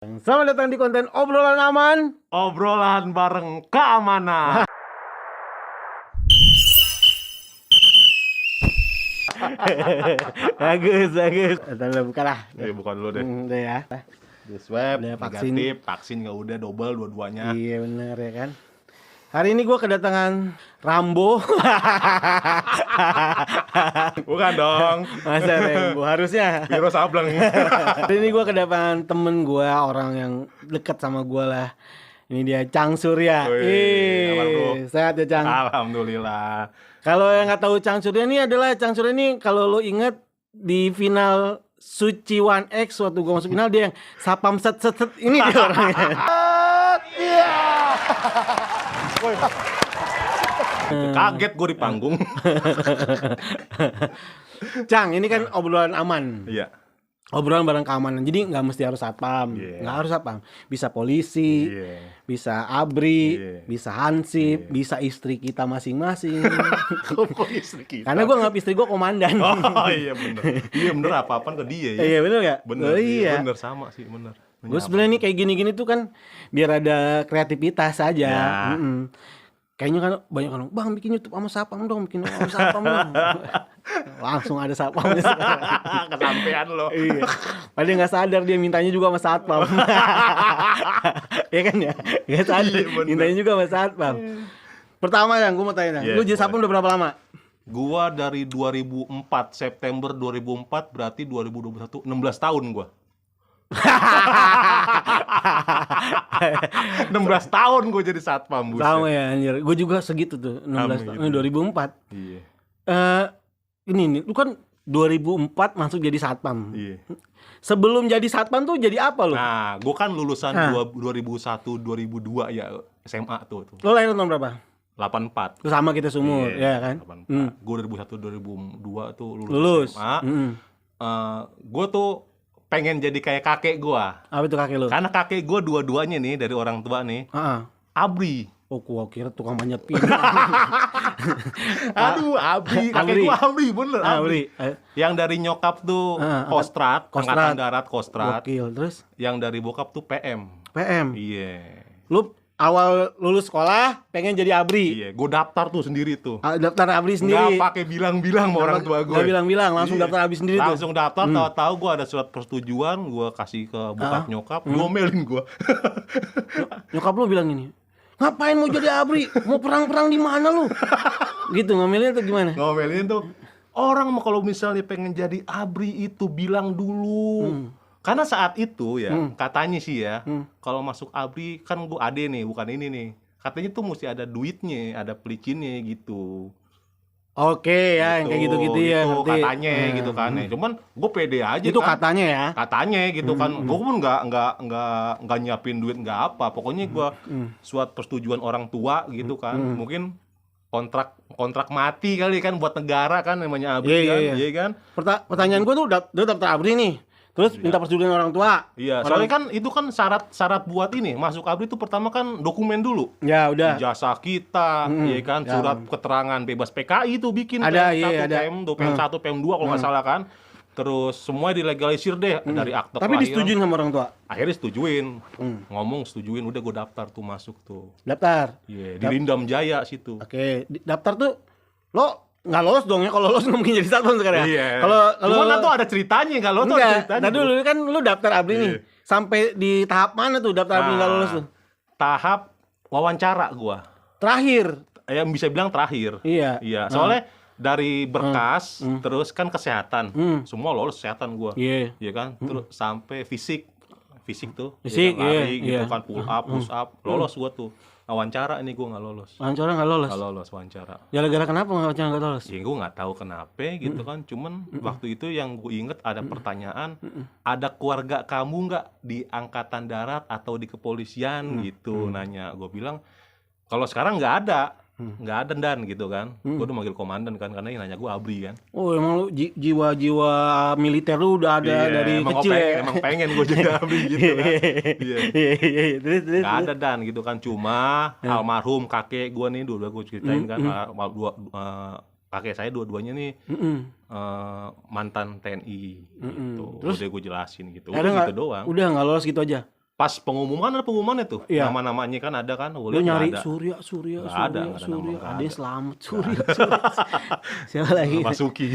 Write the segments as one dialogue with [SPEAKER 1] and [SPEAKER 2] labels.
[SPEAKER 1] Selamat datang di konten obrolan aman.
[SPEAKER 2] Obrolan bareng keamanan.
[SPEAKER 1] Bagus. Udah buka lah.
[SPEAKER 2] Bukan dulu deh.
[SPEAKER 1] Udah ya.
[SPEAKER 2] Di swab,
[SPEAKER 1] Udah vaksin.
[SPEAKER 2] negatif, vaksin nggak udah double dua-duanya.
[SPEAKER 1] Iya bener ya kan. Hari ini gue kedatangan Rambo.
[SPEAKER 2] Bukan dong.
[SPEAKER 1] Masa Rambo harusnya.
[SPEAKER 2] Virus Ablang.
[SPEAKER 1] Hari ini gue kedatangan temen gue, orang yang dekat sama gue lah. Ini dia Chang Surya.
[SPEAKER 2] Wih, kabar, bro?
[SPEAKER 1] Sehat ya Chang.
[SPEAKER 2] Alhamdulillah.
[SPEAKER 1] Kalau yang nggak tahu Chang Surya ini adalah Chang Surya ini, kalau lo inget di final Suci 1X waktu gue masuk final, dia yang sapam set ini dia orangnya.
[SPEAKER 2] Kaget gue di panggung.
[SPEAKER 1] Chang, ini kan obrolan aman.
[SPEAKER 2] Iya.
[SPEAKER 1] Obrolan bareng keamanan. Jadi nggak mesti harus satpam.
[SPEAKER 2] Yeah.
[SPEAKER 1] Nggak harus satpam. Bisa polisi,
[SPEAKER 2] Iya.
[SPEAKER 1] bisa abri,
[SPEAKER 2] Yeah.
[SPEAKER 1] bisa hansip, bisa istri kita masing-masing.
[SPEAKER 2] Kok istri kita?
[SPEAKER 1] Karena gue nggak istri gue komandan.
[SPEAKER 2] Oh iya bener. Iya bener, apa-apaan ke dia ya.
[SPEAKER 1] Iya bener nggak?
[SPEAKER 2] Bener.
[SPEAKER 1] Oh, iya.
[SPEAKER 2] Bener sama sih, bener.
[SPEAKER 1] Gue sebenarnya nih kayak gini-gini tuh kan biar ada kreativitas aja.
[SPEAKER 2] Ya.
[SPEAKER 1] Kayaknya kan banyak orang, bang bikin YouTube sama sapam dong, bikin sama sapam dong. Langsung ada sapamnya sekarang.
[SPEAKER 2] Kesampean lo.
[SPEAKER 1] Iya. Padahal nggak sadar dia mintanya juga sama satpam. Iya kan ya? Nggak sadar.
[SPEAKER 2] Iya, bener.
[SPEAKER 1] Mintanya juga sama satpam. Pertama yang gue mau tanya,
[SPEAKER 2] Iya,
[SPEAKER 1] lu jadi satpam udah berapa lama?
[SPEAKER 2] Gua dari 2004, September 2004 berarti 2021, 16 tahun gua. 16 tahun gue jadi satpam, buset.
[SPEAKER 1] Sama ya anjir. Gue juga segitu tuh, 16 tahun,
[SPEAKER 2] gitu.
[SPEAKER 1] 2004.
[SPEAKER 2] Iya.
[SPEAKER 1] Ini nih, lu kan 2004 masuk jadi satpam.
[SPEAKER 2] Iya.
[SPEAKER 1] Sebelum jadi satpam tuh jadi apa lu?
[SPEAKER 2] Nah, gue kan lulusan
[SPEAKER 1] Hah.
[SPEAKER 2] 2001 2002 ya, SMA tuh.
[SPEAKER 1] Lu lahir tahun berapa?
[SPEAKER 2] 84.
[SPEAKER 1] Lu sama kita seumur,
[SPEAKER 2] Iya,
[SPEAKER 1] ya kan?
[SPEAKER 2] 84. Gue 2001 2002 tuh
[SPEAKER 1] Lulus.
[SPEAKER 2] SMA.
[SPEAKER 1] Mm.
[SPEAKER 2] Gue tuh pengen jadi kayak kakek gue.
[SPEAKER 1] Apa itu kakek lu?
[SPEAKER 2] Karena kakek gue dua-duanya nih dari orang tua nih, abri.
[SPEAKER 1] Oh, gua kira tukang manjat pinang.
[SPEAKER 2] Aduh, abri. Kakek
[SPEAKER 1] Abri.
[SPEAKER 2] gue abri, bener abri.
[SPEAKER 1] Abri.
[SPEAKER 2] Yang dari nyokap tuh Kostrat,
[SPEAKER 1] Kostrat.
[SPEAKER 2] Angkatan Darat Kostrat.
[SPEAKER 1] Gokil. Terus
[SPEAKER 2] Yang dari bokap tuh PM.
[SPEAKER 1] PM.
[SPEAKER 2] Iya.
[SPEAKER 1] Lu awal lulus sekolah pengen jadi abri.
[SPEAKER 2] Iya, gue daftar tuh sendiri tuh.
[SPEAKER 1] Daftar abri
[SPEAKER 2] Nggak
[SPEAKER 1] sendiri.
[SPEAKER 2] pakai bilang-bilang sama orang tua gue.
[SPEAKER 1] Nggak bilang-bilang, langsung
[SPEAKER 2] Iya.
[SPEAKER 1] daftar abri sendiri tuh.
[SPEAKER 2] Langsung daftar, tahu-tahu gue ada surat persetujuan, gue kasih ke bokap nyokap, diomelin gue.
[SPEAKER 1] Nyokap lu bilang gini, ngapain mau jadi abri? Mau perang-perang di mana lu? Gitu ngomelin tuh gimana?
[SPEAKER 2] Ngomelin tuh, orang mah kalau misalnya pengen jadi abri itu bilang dulu. Karena saat itu ya, katanya sih ya, kalau masuk abri kan gue ade nih, bukan ini nih. Katanya tuh mesti ada duitnya, ada pelicinnya gitu.
[SPEAKER 1] Oke ya, yang kayak gitu-gitu ya,
[SPEAKER 2] Itu
[SPEAKER 1] ngerti.
[SPEAKER 2] katanya gitu kan. Cuman gue pede aja
[SPEAKER 1] Itu
[SPEAKER 2] kan.
[SPEAKER 1] katanya ya.
[SPEAKER 2] Katanya gitu kan. Gue pun nggak nyiapin duit, nggak apa. Pokoknya gue surat persetujuan orang tua gitu kan. Mungkin kontrak mati kali kan buat negara kan, namanya abri kan.
[SPEAKER 1] Iya.
[SPEAKER 2] Iya kan?
[SPEAKER 1] Pertanyaan gue tuh udah daftar abri nih. Terus minta persetujuan orang tua.
[SPEAKER 2] Iya, soalnya kan itu kan syarat buat ini masuk abri itu pertama kan dokumen dulu.
[SPEAKER 1] Ya udah.
[SPEAKER 2] Ijazah kita, ya kan,
[SPEAKER 1] Ya.
[SPEAKER 2] surat keterangan bebas PKI itu bikin
[SPEAKER 1] Ada,
[SPEAKER 2] PM1,
[SPEAKER 1] iya, ada.
[SPEAKER 2] PM2, PM1, PM2 kalau nggak salah kan. Terus semua dilegalisir deh dari akte
[SPEAKER 1] Tapi
[SPEAKER 2] kelahiran.
[SPEAKER 1] disetujuin sama orang tua.
[SPEAKER 2] Akhirnya setujuin. Ngomong setujuin, udah gue daftar tuh masuk tuh.
[SPEAKER 1] Daftar.
[SPEAKER 2] Iya, di Rindam Jaya situ.
[SPEAKER 1] Oke, daftar tuh lo nggak lolos dong ya, kalau lolos nggak mungkin jadi satpam sekarang.
[SPEAKER 2] Iya.
[SPEAKER 1] Kalau
[SPEAKER 2] Cuman tuh ada ceritanya, kalau tuh ada
[SPEAKER 1] enggak,
[SPEAKER 2] ceritanya.
[SPEAKER 1] tadi dulu kan lu daftar abri nih.
[SPEAKER 2] Iya.
[SPEAKER 1] Sampai di tahap mana tuh daftar abri nggak lolos tuh?
[SPEAKER 2] Tahap wawancara gua.
[SPEAKER 1] Terakhir.
[SPEAKER 2] Ya bisa bilang terakhir.
[SPEAKER 1] Iya.
[SPEAKER 2] Iya, soalnya dari berkas, terus kan kesehatan, semua lolos kesehatan gua.
[SPEAKER 1] Iya.
[SPEAKER 2] Iya kan, terus sampai fisik tuh,
[SPEAKER 1] Fisik,
[SPEAKER 2] ya kan, lari
[SPEAKER 1] iya,
[SPEAKER 2] gitu
[SPEAKER 1] iya.
[SPEAKER 2] kan, pull up, push up, lolos gua tuh. Wawancara ini gua nggak lolos,
[SPEAKER 1] Wawancara nggak lolos.
[SPEAKER 2] nggak lolos wawancara.
[SPEAKER 1] Gara-gara kenapa wawancara nggak lolos?
[SPEAKER 2] Ya gua nggak tahu kenapa gitu kan, cuman waktu itu yang gue inget ada pertanyaan, ada keluarga kamu nggak di angkatan darat atau di kepolisian gitu, nanya. Gue bilang kalau sekarang nggak ada. Dan gitu kan. Gue udah manggil komandan kan, karena yang nanya gue abri kan.
[SPEAKER 1] Oh emang lu jiwa-jiwa militer lu udah ada dari
[SPEAKER 2] emang
[SPEAKER 1] kecil ya?
[SPEAKER 2] Emang pengen gue juga abri gitu kan. Iya.
[SPEAKER 1] Iya. Terus.
[SPEAKER 2] Nggak ada dan gitu kan. Cuma almarhum kakek gue nih, dua-dua gue ceritain kan. Kakek saya dua-duanya nih mantan TNI gitu.
[SPEAKER 1] Terus?
[SPEAKER 2] Udah gue jelasin gitu.
[SPEAKER 1] Ada
[SPEAKER 2] Udah
[SPEAKER 1] nggak?
[SPEAKER 2] gitu doang.
[SPEAKER 1] Udah nggak lolos gitu aja.
[SPEAKER 2] Pas pengumumannya tuh,
[SPEAKER 1] Iya.
[SPEAKER 2] nama-namanya kan ada kan,
[SPEAKER 1] Lu
[SPEAKER 2] lihat nggak
[SPEAKER 1] nyari
[SPEAKER 2] ada.
[SPEAKER 1] Surya,
[SPEAKER 2] Nggak ada nama, nggak
[SPEAKER 1] ada yang
[SPEAKER 2] ada.
[SPEAKER 1] selamat, Surya. Siapa lagi?
[SPEAKER 2] Basuki.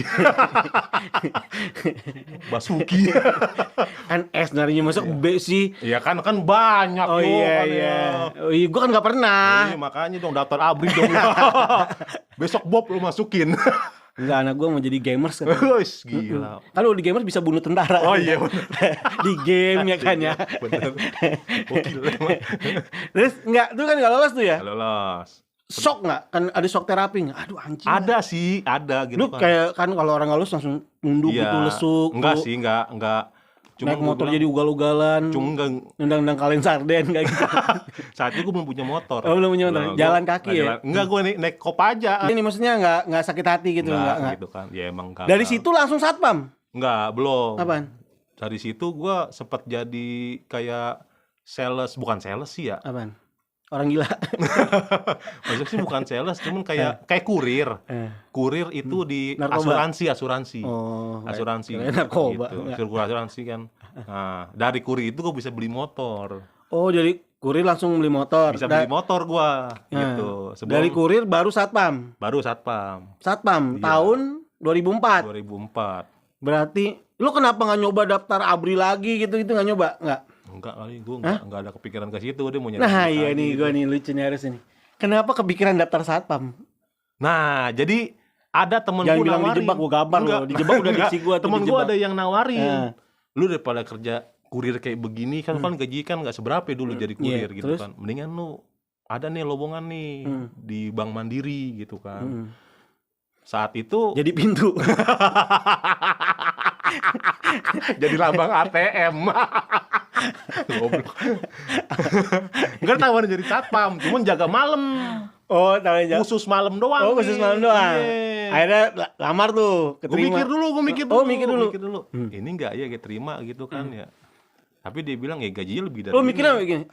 [SPEAKER 2] Basuki.
[SPEAKER 1] Kan S nyarinya masuk B sih.
[SPEAKER 2] Iya kan banyak
[SPEAKER 1] Oh
[SPEAKER 2] yo,
[SPEAKER 1] iya
[SPEAKER 2] kan
[SPEAKER 1] iya.
[SPEAKER 2] ya.
[SPEAKER 1] Oh iya, gua kan nggak pernah.
[SPEAKER 2] Iya, makanya dong daftar ABRI dong. Besok Bob lu masukin.
[SPEAKER 1] Enggak, anak gua mau jadi gamers kan.
[SPEAKER 2] Wih, gila.
[SPEAKER 1] Kan lu di gamers bisa bunuh tentara.
[SPEAKER 2] Oh iya bener.
[SPEAKER 1] Di game ya kan ya.
[SPEAKER 2] Bener. Gokil emang.
[SPEAKER 1] Terus enggak, tuh kan enggak lolos tuh ya.
[SPEAKER 2] Lolos.
[SPEAKER 1] Shock nggak? Kan ada shock terapi nggak? Aduh anjing.
[SPEAKER 2] Ada sih, ada gitu
[SPEAKER 1] Lu
[SPEAKER 2] kan.
[SPEAKER 1] kayak kan kalau orang halus langsung nunduk
[SPEAKER 2] Iya.
[SPEAKER 1] gitu, lesuk.
[SPEAKER 2] Enggak
[SPEAKER 1] tuh.
[SPEAKER 2] sih, enggak.
[SPEAKER 1] Naik
[SPEAKER 2] gua
[SPEAKER 1] motor
[SPEAKER 2] bilang,
[SPEAKER 1] jadi ugal-ugalan.
[SPEAKER 2] cuma enggak.
[SPEAKER 1] Nendang-nendang kalian sarden kayak gitu.
[SPEAKER 2] Saat itu gue belum punya motor.
[SPEAKER 1] Oh, belum punya motor.
[SPEAKER 2] Nah,
[SPEAKER 1] Jalan
[SPEAKER 2] gua-
[SPEAKER 1] kaki
[SPEAKER 2] nggak
[SPEAKER 1] ya?
[SPEAKER 2] jalan- Enggak, gue naik kop aja.
[SPEAKER 1] Ini maksudnya nggak sakit hati gitu
[SPEAKER 2] Enggak,
[SPEAKER 1] nggak.
[SPEAKER 2] gitu kan. Ya emang enggak.
[SPEAKER 1] Dari situ langsung satpam.
[SPEAKER 2] Enggak, belum.
[SPEAKER 1] Apaan?
[SPEAKER 2] Dari situ gue sempat jadi kayak sales, bukan sales sih ya.
[SPEAKER 1] Apaan? Orang gila.
[SPEAKER 2] Maksudnya sih bukan sales, cuman kayak kurir. Kurir itu di
[SPEAKER 1] Narkoba.
[SPEAKER 2] asuransi.
[SPEAKER 1] Oh.
[SPEAKER 2] Asuransi.
[SPEAKER 1] kirain narkoba.
[SPEAKER 2] Gitu.
[SPEAKER 1] Enggak.
[SPEAKER 2] Sirkulasi asuransi kan. Nah, dari kurir itu gue bisa beli motor.
[SPEAKER 1] Oh, jadi kurir langsung beli motor.
[SPEAKER 2] Bisa beli motor gua gitu.
[SPEAKER 1] Dari kurir baru satpam.
[SPEAKER 2] Baru satpam
[SPEAKER 1] Satpam
[SPEAKER 2] Iya.
[SPEAKER 1] tahun 2004.
[SPEAKER 2] 2004.
[SPEAKER 1] Berarti lu kenapa nggak nyoba daftar ABRI lagi gitu nggak nyoba? Nggak?
[SPEAKER 2] Enggak kali, gua enggak ada kepikiran ke situ, dia mau nyari
[SPEAKER 1] Nah
[SPEAKER 2] duit
[SPEAKER 1] iya
[SPEAKER 2] aja
[SPEAKER 1] nih
[SPEAKER 2] gitu.
[SPEAKER 1] gue nih lucu nih harus ini. Kenapa kepikiran daftar satpam?
[SPEAKER 2] Nah, jadi ada temen
[SPEAKER 1] Jangan
[SPEAKER 2] gua
[SPEAKER 1] bilang
[SPEAKER 2] nawarin.
[SPEAKER 1] dijebak, gua gambar
[SPEAKER 2] Enggak.
[SPEAKER 1] loh. Dijebak udah
[SPEAKER 2] Enggak.
[SPEAKER 1] diksi gua tuh,
[SPEAKER 2] Temen
[SPEAKER 1] dijebak.
[SPEAKER 2] gua ada yang nawarin.
[SPEAKER 1] Nah.
[SPEAKER 2] Lu daripada kerja kurir kayak begini kan gaji kan nggak seberapa ya dulu jadi kurir
[SPEAKER 1] Iya,
[SPEAKER 2] gitu
[SPEAKER 1] terus?
[SPEAKER 2] kan. Mendingan lu ada nih lowongan nih di Bank Mandiri gitu kan. Saat itu
[SPEAKER 1] Jadi pintu.
[SPEAKER 2] jadi lambang ATM. Goblok. Enggak tawarin jadi satpam, cuman jaga malam.
[SPEAKER 1] Oh, tahu aja.
[SPEAKER 2] Khusus malam doang.
[SPEAKER 1] Oh, khusus malam doang.
[SPEAKER 2] Iya.
[SPEAKER 1] Akhirnya lamar tuh,
[SPEAKER 2] Gue
[SPEAKER 1] keterima.
[SPEAKER 2] mikir dulu.
[SPEAKER 1] Oh, mikir dulu.
[SPEAKER 2] Ini enggak ya keterima gitu kan ya. Tapi dia bilang ya gajinya lebih dari
[SPEAKER 1] Lo
[SPEAKER 2] ini.
[SPEAKER 1] mikirnya begini.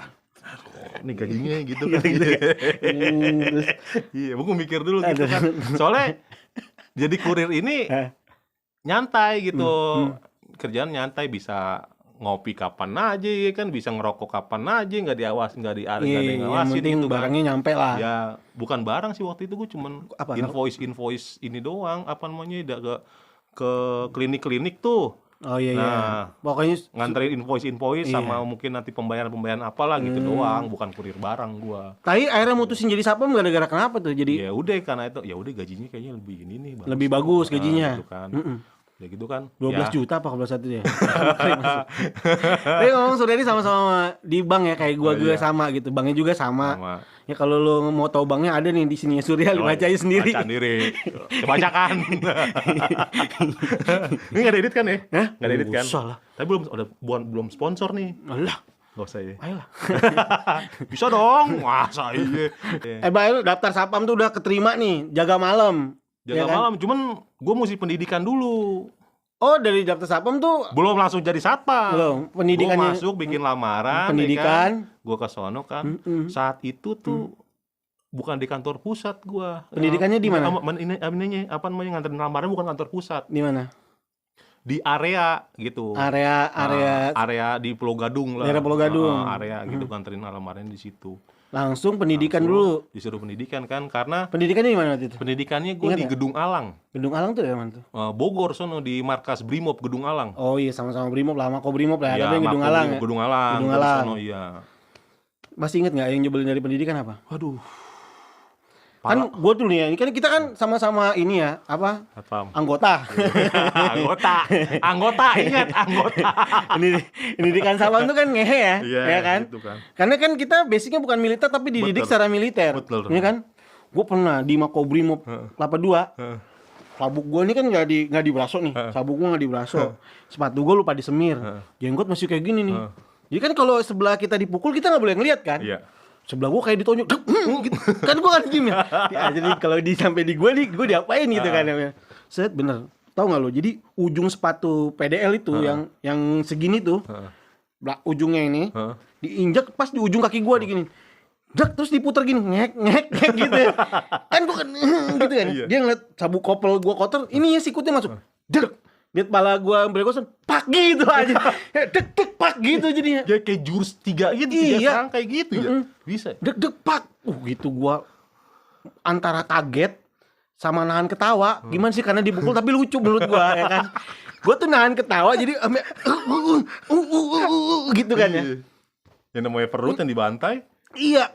[SPEAKER 2] Ini gajinya gitu kan.
[SPEAKER 1] Terus
[SPEAKER 2] Iya, gue mikir dulu gitu kan. Soalnya jadi kurir ini nyantai gitu. Kerjaan nyantai, bisa ngopi kapan aja ya kan, bisa ngerokok kapan aja, nggak diawas, nggak ada yang
[SPEAKER 1] yang
[SPEAKER 2] ngawasin
[SPEAKER 1] penting
[SPEAKER 2] gitu kan.
[SPEAKER 1] barangnya nyampe lah.
[SPEAKER 2] Ya bukan barang sih waktu itu, gue cuman
[SPEAKER 1] Apa?
[SPEAKER 2] invoice ini doang, apa namanya, ke klinik-klinik tuh.
[SPEAKER 1] Oh iya iya.
[SPEAKER 2] Nah,
[SPEAKER 1] Pokoknya
[SPEAKER 2] nganterin invoice
[SPEAKER 1] Iya.
[SPEAKER 2] sama mungkin nanti pembayaran apalah gitu doang, bukan kurir barang gua.
[SPEAKER 1] tapi akhirnya mutusin jadi satpam gara-gara kenapa tuh? Jadi
[SPEAKER 2] Ya udah, karena itu ya udah gajinya kayaknya lebih ini nih,
[SPEAKER 1] lebih bagus
[SPEAKER 2] Nah,
[SPEAKER 1] gajinya.
[SPEAKER 2] gitu kan. Ya gitu kan.
[SPEAKER 1] 12
[SPEAKER 2] Ya,
[SPEAKER 1] juta apa kalau satu ya? Tapi ngomong Suryadi sama-sama di bank ya, kayak gua
[SPEAKER 2] Oh, iya.
[SPEAKER 1] sama gitu. Banknya juga sama.
[SPEAKER 2] sama.
[SPEAKER 1] Ya kalau lu mau tahu banknya ada nih di sini ya, Surya, lu baca aja sendiri.
[SPEAKER 2] Baca sendiri. Kebacakan. Ini nggak ada edit kan ya?
[SPEAKER 1] Hah?
[SPEAKER 2] Nggak ada edit kan?
[SPEAKER 1] Usah lah.
[SPEAKER 2] Tapi belum sponsor nih.
[SPEAKER 1] Alah,
[SPEAKER 2] Gak usah ya.
[SPEAKER 1] ayolah.
[SPEAKER 2] Bisa dong. Masa iya.
[SPEAKER 1] Baik, lu daftar satpam tuh udah keterima nih, jaga malam.
[SPEAKER 2] Jaga
[SPEAKER 1] ya kan?
[SPEAKER 2] malam, cuman gue mesti pendidikan dulu.
[SPEAKER 1] Oh, dari daftar satpam tuh
[SPEAKER 2] Belum langsung jadi satpam.
[SPEAKER 1] belum pendidikannya.
[SPEAKER 2] Gue masuk bikin lamaran,
[SPEAKER 1] pendidikan.
[SPEAKER 2] gue ke sono kan. Saat itu tuh bukan di kantor pusat gue.
[SPEAKER 1] Pendidikannya di mana?
[SPEAKER 2] Ini apa namanya, nganterin lamaran bukan kantor pusat,
[SPEAKER 1] Di mana?
[SPEAKER 2] di area gitu.
[SPEAKER 1] Area
[SPEAKER 2] Di Pulau Gadung lah.
[SPEAKER 1] Daerah Pulau Gadung.
[SPEAKER 2] Area gitu, nganterin lamaran di situ.
[SPEAKER 1] langsung pendidikan
[SPEAKER 2] Langsung
[SPEAKER 1] dulu.
[SPEAKER 2] Disuruh pendidikan kan, karena
[SPEAKER 1] Pendidikannya di mana waktu itu?
[SPEAKER 2] pendidikannya gue
[SPEAKER 1] Ingat
[SPEAKER 2] di
[SPEAKER 1] nggak?
[SPEAKER 2] Gedung Alang.
[SPEAKER 1] Gedung Alang tuh ya mana tuh?
[SPEAKER 2] Bogor sono, di markas Brimob Gedung Alang.
[SPEAKER 1] Oh iya, sama-sama Brimob lah, Mako Brimob lah.
[SPEAKER 2] Iya,
[SPEAKER 1] Tapi yang Gedung
[SPEAKER 2] Mako
[SPEAKER 1] Alang.
[SPEAKER 2] Brimob,
[SPEAKER 1] Ya?
[SPEAKER 2] Gedung Alang.
[SPEAKER 1] Gedung
[SPEAKER 2] Gua di
[SPEAKER 1] Alang.
[SPEAKER 2] sono, iya.
[SPEAKER 1] Masih inget nggak yang nyebelin dari pendidikan apa?
[SPEAKER 2] Waduh.
[SPEAKER 1] Kan gue tuh nih ya, ini kan kita kan sama-sama ini ya, apa?
[SPEAKER 2] Satpam.
[SPEAKER 1] Anggota.
[SPEAKER 2] Anggota, ingat anggota.
[SPEAKER 1] Pendidikan satpam tuh kan ngehe ya,
[SPEAKER 2] Iya,
[SPEAKER 1] ya kan?
[SPEAKER 2] gitu kan.
[SPEAKER 1] Karena kan kita basicnya bukan militer tapi dididik
[SPEAKER 2] Betul.
[SPEAKER 1] secara militer.
[SPEAKER 2] Betul.
[SPEAKER 1] Iya kan? Gue pernah di Makobrimob 82. Sabuk gue ini kan nggak diberaso nih. Sabuk gue nggak diberaso. Sepatu gue lupa disemir. Jenggot masih kayak gini nih. Jadi kan kalau sebelah kita dipukul kita nggak boleh ngeliat kan?
[SPEAKER 2] Iya.
[SPEAKER 1] Sebelah gue kayak ditonjok. Gitu. Kan gue kan diem ya. Jadi kalau sampai di gue nih, gue diapain gitu kan? Set bener. Tahu nggak lo? Jadi ujung sepatu PDL itu yang segini tuh, ujungnya ini diinjak pas di ujung kaki gue digini. Jak, terus diputer gini, ngek gitu ya. Kan gue kan gitu kan.
[SPEAKER 2] Iya.
[SPEAKER 1] Dia ngeliat sabuk kopel gue kotor, ini ya sikutnya masuk. Jak, Di kepala gua belegosan, pak gitu aja. Dek pak gitu jadinya.
[SPEAKER 2] Ya kayak jurus 3 gitu, 3 serang kayak gitu ya. Bisa.
[SPEAKER 1] Dek pak. Gitu gua antara kaget sama nahan ketawa. Gimana sih, karena dipukul tapi lucu menurut gua ya kan. Gua tuh nahan ketawa jadi gitu kan ya.
[SPEAKER 2] Yang namanya perut yang dibantai.
[SPEAKER 1] Iya,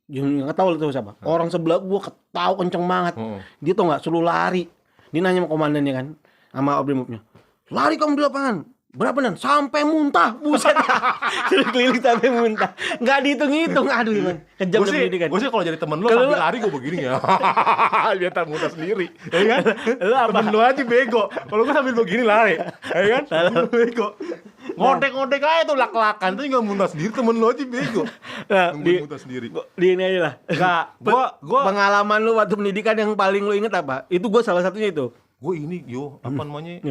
[SPEAKER 1] nggak tahu itu siapa. Orang sebelah gua ketawa kenceng banget. Dia tuh nggak suruh lari. Dia nanya sama komandannya kan, sama Abrimopnya. Lari kamu di lapangan. Berapa dan? Sampai muntah. Buset. Suruh keliling sampai muntah. Nggak dihitung-hitung. Aduh, Iman. Kejam
[SPEAKER 2] Gue
[SPEAKER 1] pendidikan.
[SPEAKER 2] sih kalau jadi temen lo sambil lari gue begini ya. Biar tak muntah sendiri. Ya kan? Temen lo aja bego. Kalau gue sambil begini lari. Ya kan? Lu bego. Ngodek-ngodek aja tuh lak-lakan. Tapi gak muntah sendiri. Temen lo aja bego.
[SPEAKER 1] Nah,
[SPEAKER 2] muntah sendiri.
[SPEAKER 1] Di ini aja lah.
[SPEAKER 2] Enggak. Gue
[SPEAKER 1] pengalaman lu waktu pendidikan yang paling lu inget apa? Itu gue salah satunya itu.
[SPEAKER 2] Gue ini apa namanya?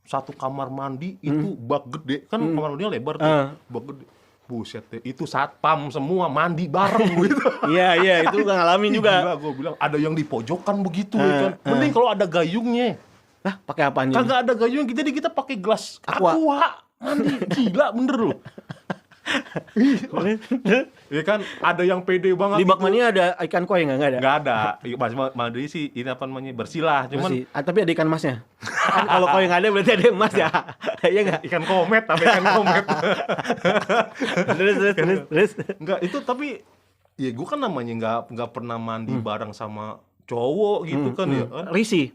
[SPEAKER 2] Satu kamar mandi itu bak gede. Kan kamar mandinya lebar tuh. Bak gede. Buset deh, itu satpam semua mandi bareng gitu.
[SPEAKER 1] Iya, itu gak ngalamin juga.
[SPEAKER 2] Gila, gue bilang ada yang di pojokan begitu kan. Mending kalau ada gayungnya.
[SPEAKER 1] Lah, pakai apaan?
[SPEAKER 2] Kagak ada gayung, kita pakai gelas aqua. Mandi, gila bener loh. Iya kan, ada yang pede banget.
[SPEAKER 1] Di bak mania ada ikan koi nggak ada?
[SPEAKER 2] Nggak ada. Mas mandi sih ini apa namanya bersilah, cuman
[SPEAKER 1] tapi ada ikan masnya. Kan kalau koi nggak ada berarti ada emas ya. Iya nggak?
[SPEAKER 2] Ikan komet, tapi ikan komet.
[SPEAKER 1] Terus.
[SPEAKER 2] Enggak, itu tapi ya gue kan namanya nggak pernah mandi bareng sama cowok gitu kan ya.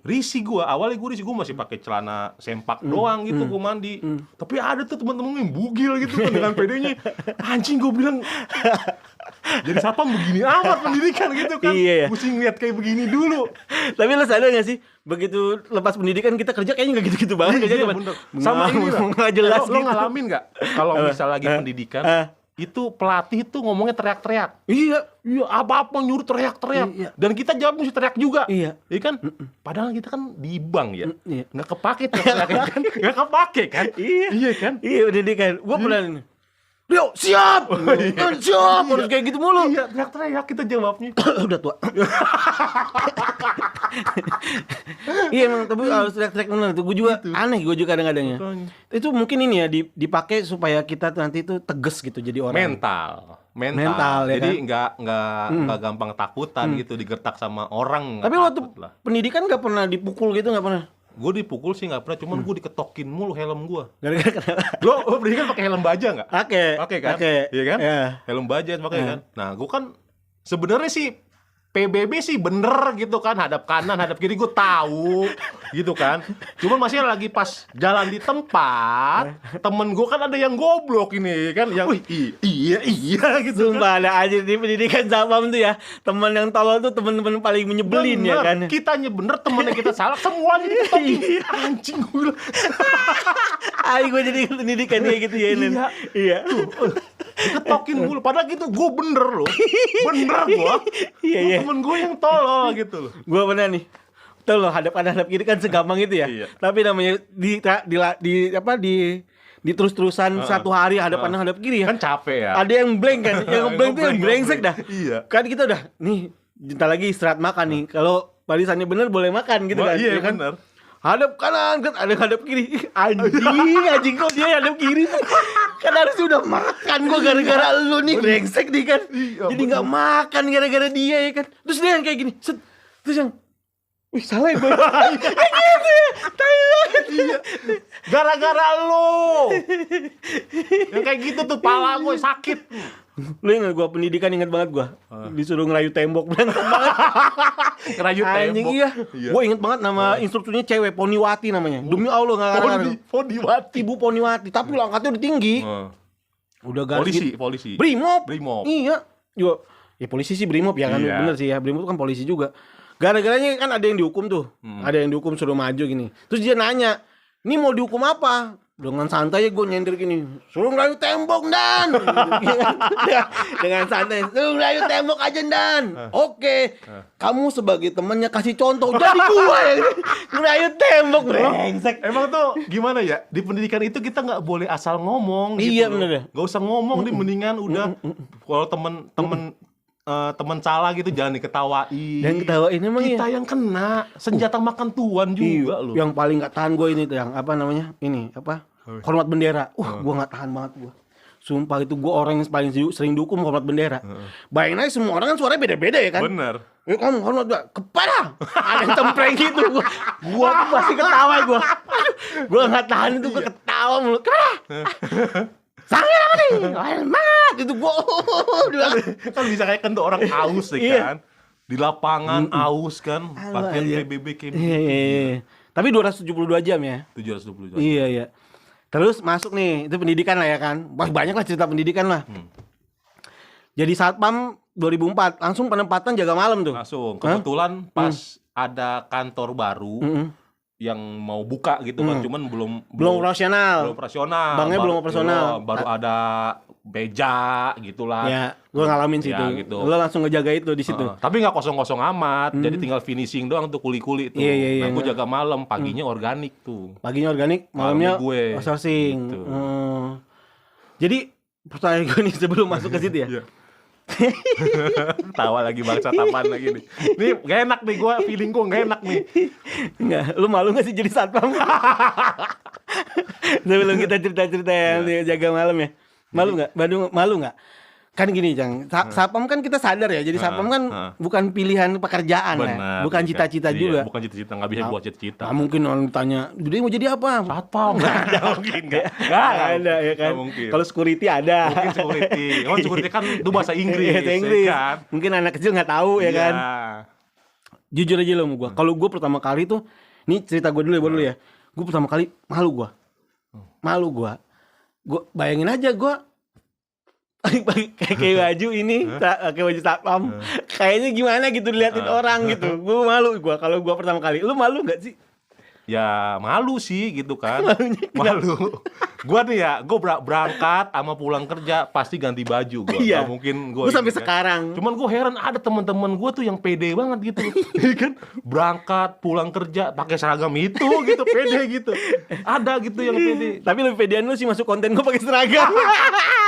[SPEAKER 2] Risih gue, awalnya gue masih pakai celana sempak doang gitu gue mandi. Tapi ada tuh teman-teman yang bugil gitu kan dengan pedenya. Anjing, gue bilang jadi satpam begini amat pendidikan gitu kan.
[SPEAKER 1] Iya.
[SPEAKER 2] Mesti ngeliat kayak begini dulu.
[SPEAKER 1] Tapi lo sadar gak sih, begitu lepas pendidikan kita kerja kayaknya gak gitu-gitu banget.
[SPEAKER 2] Iya, bener. Sama ini lah.
[SPEAKER 1] Nggak jelas
[SPEAKER 2] lo
[SPEAKER 1] gitu.
[SPEAKER 2] ngalamin gak kalau misal lagi pendidikan itu pelatih tuh ngomongnya teriak-teriak. Iya, apa-apa nyuruh teriak-teriak. Iya. Dan kita jawab mesti teriak juga. Iya kan? Padahal kita kan di bank ya. Nggak kepake teriak-teriak kan? Nggak kepake kan? Iya kan?
[SPEAKER 1] Iya, pendidikan. Gua pernah ini. Rio, siap! Siap! Harus kayak gitu mulu.
[SPEAKER 2] Iya, teriak-teriak kita jawabnya.
[SPEAKER 1] Udah tua. Iya emang, tapi harus teriak-teriak bener. Gue juga aneh, gue juga kadang-kadangnya. Itu mungkin ini ya, dipakai supaya kita nanti itu tegas gitu jadi orang.
[SPEAKER 2] Mental
[SPEAKER 1] ya
[SPEAKER 2] jadi
[SPEAKER 1] kan?
[SPEAKER 2] nggak gampang takutan gitu digertak sama orang.
[SPEAKER 1] Tapi waktu pendidikan nggak pernah dipukul gitu, nggak pernah?
[SPEAKER 2] Gue dipukul sih nggak pernah, cuman gue diketokin mulu helm gue.
[SPEAKER 1] Gara-gara kenapa?
[SPEAKER 2] Lo pendidikan pakai helm baja nggak?
[SPEAKER 1] Pakai
[SPEAKER 2] kan? Iya kan? Yeah. Helm baja pakai kan? Nah, gue kan sebenarnya sih PBB sih bener gitu kan, hadap kanan, hadap kiri gue tahu gitu kan. Cuman masih lagi pas jalan di tempat, temen gue kan ada yang goblok ini kan, yang iya gitu.
[SPEAKER 1] Sumpah kan? Ada aja di pendidikan Zapam tuh ya, teman yang tolol tuh teman-teman paling menyebelin bener, ya kan.
[SPEAKER 2] Kitanya bener, temennya kita salah, semuanya diketokin. Anjing gue.
[SPEAKER 1] Gue jadi pendidikan kayak gitu ya. Iya.
[SPEAKER 2] Diketokin mulu, padahal gitu gue bener loh. Bener gue. Iya. Temen gue yang tolol gitu loh.
[SPEAKER 1] Gue pernah nih, tuh loh, hadap kanan hadap kiri kan segampang itu ya.
[SPEAKER 2] Iya.
[SPEAKER 1] Tapi namanya di terus-terusan satu hari hadap kanan hadap kiri ya.
[SPEAKER 2] Kan capek ya.
[SPEAKER 1] Ada yang blank kan, yang blank tuh yang brengsek dah.
[SPEAKER 2] Iya.
[SPEAKER 1] Kan kita udah nih, bentar lagi istirahat makan nih. Kalau barisannya bener boleh makan gitu kan.
[SPEAKER 2] Iya
[SPEAKER 1] kan?
[SPEAKER 2] bener.
[SPEAKER 1] Hadap kanan kan, ada hadap kiri. Anjing kok dia hadap kiri. Kan harusnya udah makan gua gara-gara lu nih brengsek nih kan. Jadi enggak makan gara-gara dia ya kan. Terus dia yang kayak gini. Terus yang salah ya gue. Gitu ya.
[SPEAKER 2] Iya. Gara-gara lu. Yang kayak gitu tuh pala gue sakit.
[SPEAKER 1] Lu ingat gua pendidikan, ingat banget gua. Disuruh ngerayu tembok banget.
[SPEAKER 2] Ngerayu tembok.
[SPEAKER 1] Iya. Gua inget banget nama instrukturnya cewek, Poniwati namanya. Demi Allah enggak ngarang.
[SPEAKER 2] Poniwati.
[SPEAKER 1] Ibu Poniwati, tapi angkatnya udah tinggi. Udah garis.
[SPEAKER 2] Polisi.
[SPEAKER 1] Brimob. Iya. Yo, ya polisi sih Brimob ya kan.
[SPEAKER 2] Iya.
[SPEAKER 1] Bener sih ya, Brimob kan polisi juga. Gara-garanya kan ada yang dihukum tuh. Ada yang dihukum suruh maju gini. Terus dia nanya, "Ini mau dihukum apa?" Dengan santai gue nyender gini, "Suruh ngerayu tembok Dan." Dengan santai, "Suruh ngerayu tembok aja Dan." Oke. Kamu sebagai temannya kasih contoh. Jadi gue yang ngerayu tembok. Brengsek.
[SPEAKER 2] Emang tuh gimana ya? Di pendidikan itu kita nggak boleh asal ngomong.
[SPEAKER 1] Iya
[SPEAKER 2] gitu
[SPEAKER 1] bener ya.
[SPEAKER 2] Gak usah ngomong, mendingan udah kalau temen teman salah gitu jangan diketawain.
[SPEAKER 1] Dan ketawain emang
[SPEAKER 2] Kita yang kena senjata makan tuan juga loh.
[SPEAKER 1] Yang paling nggak tahan gue ini tuh yang apa namanya? Ini apa? Hormat bendera. Gue nggak tahan banget gue. Sumpah itu gue orang yang paling sering dukung hormat bendera. Bayangin aja semua orang kan suaranya beda-beda ya kan?
[SPEAKER 2] Bener.
[SPEAKER 1] Kamu hormat gak? Kepada! Ada yang cempreng gitu. Gue tuh pasti ketawa gue. Gue nggak tahan itu gue ketawa mulu. Kepada! Sangat apa nih? Hormat! Itu gue.
[SPEAKER 2] Kan bisa kayak kan tuh orang aus ya kan. Di lapangan aus kan. Latihan PBB kayak
[SPEAKER 1] Iya. Tapi 272 jam ya?
[SPEAKER 2] 720 jam.
[SPEAKER 1] Iya. Terus masuk nih, itu pendidikan lah ya kan. Banyak lah cerita pendidikan lah. Jadi satpam 2004, langsung penempatan jaga malam tuh.
[SPEAKER 2] Langsung. Kebetulan pas ada kantor baru yang mau buka gitu kan, cuman
[SPEAKER 1] Belum operasional.
[SPEAKER 2] Belum operasional.
[SPEAKER 1] Banknya belum operasional.
[SPEAKER 2] Baru ada beja gitulah.
[SPEAKER 1] Ya, gue ngalamin situ.
[SPEAKER 2] Ya, gitu.
[SPEAKER 1] Lo langsung ngejaga itu di situ.
[SPEAKER 2] Tapi nggak kosong-kosong amat. Jadi tinggal finishing doang tuh kuli-kuli tuh.
[SPEAKER 1] Iya,
[SPEAKER 2] Nah, gue jaga malam, paginya organik tuh.
[SPEAKER 1] Paginya organik, malamnya
[SPEAKER 2] gue.
[SPEAKER 1] outsourcing.
[SPEAKER 2] Gitu.
[SPEAKER 1] Jadi pertanyaan gue nih sebelum masuk ke situ ya.
[SPEAKER 2] Iya. Tawa lagi bangsa tapan lagi nih. Nih gak enak nih gue, feeling gue gak enak nih.
[SPEAKER 1] Enggak, lu malu gak sih jadi satpam? Sebelum kita cerita-cerita yang jaga malam ya. Malu nggak? Malu nggak? Kan gini, Jang. Satpam kan kita sadar ya. Jadi satpam kan bukan pilihan pekerjaan ya. Bukan cita-cita juga.
[SPEAKER 2] Bukan cita-cita, nggak bisa buat cita-cita.
[SPEAKER 1] Nah, mungkin orang tanya, "Jadi mau jadi apa?"
[SPEAKER 2] Satpam. Nggak ada mungkin nggak
[SPEAKER 1] ada ya kan.
[SPEAKER 2] Mungkin.
[SPEAKER 1] Kalau security ada.
[SPEAKER 2] Mungkin security. Emang security kan itu bahasa Inggris.
[SPEAKER 1] Bahasa Inggris.
[SPEAKER 2] Ya kan?
[SPEAKER 1] Mungkin anak kecil nggak tahu ya kan. Jujur aja lo sama gue. Kalau gue pertama kali tuh, nih cerita gue dulu ya. Gue pertama kali malu gue. Gue bayangin aja gue pakai baju ini, pakai baju satpam, kayaknya gimana gitu diliatin orang gitu. Gue malu kalau gue pertama kali. Lu malu nggak sih?
[SPEAKER 2] Ya malu sih gitu kan.
[SPEAKER 1] Malu.
[SPEAKER 2] Gua nih ya, gua berangkat sama pulang kerja pasti ganti baju gua.
[SPEAKER 1] Iya.
[SPEAKER 2] Gak mungkin gua
[SPEAKER 1] sampai
[SPEAKER 2] kan.
[SPEAKER 1] sekarang.
[SPEAKER 2] Cuman gua heran ada teman-teman gua tuh yang pede banget gitu. Iya kan? Berangkat pulang kerja pakai seragam itu gitu, pede gitu. Ada gitu yang pede.
[SPEAKER 1] Tapi lebih pedean lu sih masuk konten gua pakai seragam.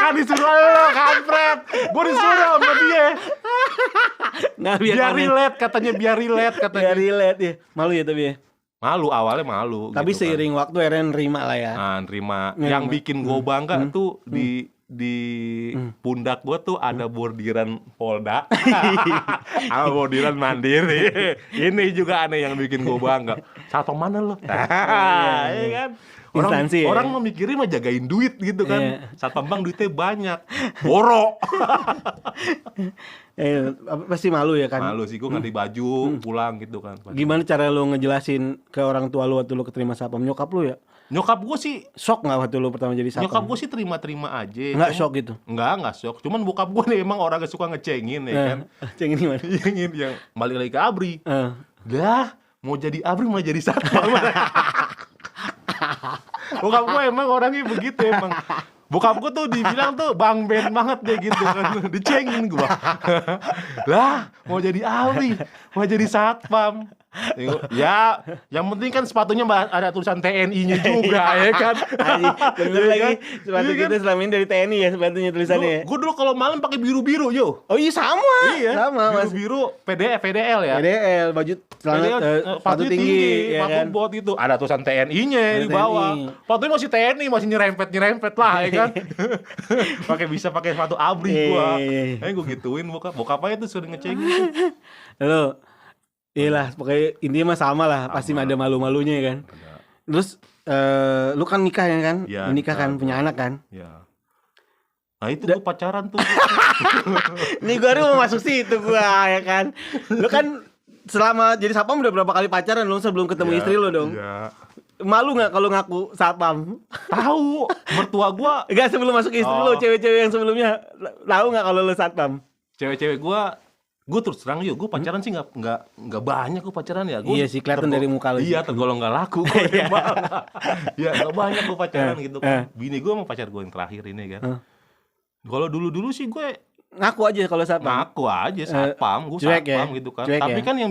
[SPEAKER 2] Kan disuruh lo, kampret. Gua disuruh sama dia.
[SPEAKER 1] Nah,
[SPEAKER 2] Biar relate katanya, biar relate katanya.
[SPEAKER 1] Biar relate ya. Malu ya tapi ya.
[SPEAKER 2] Malu, awalnya malu.
[SPEAKER 1] Tapi
[SPEAKER 2] gitu
[SPEAKER 1] seiring waktu akhirnya nerima lah ya.
[SPEAKER 2] Nah, nerima. Yang bikin gue bangga tuh di pundak gue tuh ada bordiran Polda sama bordiran Mandiri. Ini juga aneh yang bikin gue bangga. Satpam mana lo? Iya kan?
[SPEAKER 1] Instansi ya?
[SPEAKER 2] Orang memikirin mah jagain duit gitu kan. Satpam Bank duitnya banyak. Borok.
[SPEAKER 1] Pasti malu ya kan?
[SPEAKER 2] Malu sih, gue ganti baju pulang gitu kan.
[SPEAKER 1] Gimana cara lu ngejelasin ke orang tua lu waktu lu keterima satpam? Nyokap lu ya?
[SPEAKER 2] Nyokap gue sih,
[SPEAKER 1] Shock nggak waktu lu pertama jadi satpam?
[SPEAKER 2] nyokap gue sih terima-terima aja.
[SPEAKER 1] Nggak shock gitu?
[SPEAKER 2] Nggak shock. Cuman bokap gue nih emang orang yang suka ngecengin ya kan.
[SPEAKER 1] Cengin gimana?
[SPEAKER 2] Yang balik lagi ke Abri. Lah, mau jadi Abri mau jadi satpam. Bokap gue emang orangnya begitu emang. Bokap gue tuh dibilang tuh Bang Ben banget deh gitu kan. Dicengin gue. Lah, mau jadi Abri, mau jadi satpam. Ya, yang penting kan sepatunya ada tulisan TNI-nya juga ya kan.
[SPEAKER 1] Bener lagi, sepatu kita selama ini dari TNI ya sepatunya tulisannya.
[SPEAKER 2] Gue dulu kalau malam pakai biru-biru yo.
[SPEAKER 1] Oh iya sama.
[SPEAKER 2] Iya,
[SPEAKER 1] sama Mas.
[SPEAKER 2] Biru-biru PDL ya.
[SPEAKER 1] PDL baju celana sepatu tinggi ya kan.
[SPEAKER 2] Bot itu ada tulisan TNI-nya di bawah. Sepatunya masih TNI, masih nyerempet lah ya kan. bisa pakai sepatu Abri gua. Gue gituin bokapnya tuh sering ngecengin.
[SPEAKER 1] Halo. Iyalah, pokoknya intinya mah sama lah, pasti ada malu-malunya ya kan. Terus lu kan nikah ya kan?
[SPEAKER 2] Ya,
[SPEAKER 1] nikah kan, punya anak kan?
[SPEAKER 2] Ya. Nah itu gue pacaran tuh.
[SPEAKER 1] Nih gue mau masuk situ gua ya kan. Lu kan selama jadi satpam udah berapa kali pacaran lu sebelum ketemu istri lu dong?
[SPEAKER 2] Iya.
[SPEAKER 1] Malu nggak kalau ngaku satpam?
[SPEAKER 2] Tahu, mertua gua.
[SPEAKER 1] Enggak, sebelum masuk istri lu, cewek-cewek yang sebelumnya tahu nggak kalau lu satpam?
[SPEAKER 2] Cewek-cewek gue terus terang yuk, gue pacaran sih nggak banyak gue pacaran ya.
[SPEAKER 1] Iya sih, kelihatan dari muka lu.
[SPEAKER 2] Iya, tergolong nggak laku gue emang. Iya, nggak banyak gue pacaran gitu kan. Bini gue emang pacar gue yang terakhir ini kan. Kalau dulu sih gue
[SPEAKER 1] ngaku aja kalau satpam.
[SPEAKER 2] Ngaku aja satpam, gue satpam gitu kan.
[SPEAKER 1] Cuek
[SPEAKER 2] tapi
[SPEAKER 1] ya?
[SPEAKER 2] kan yang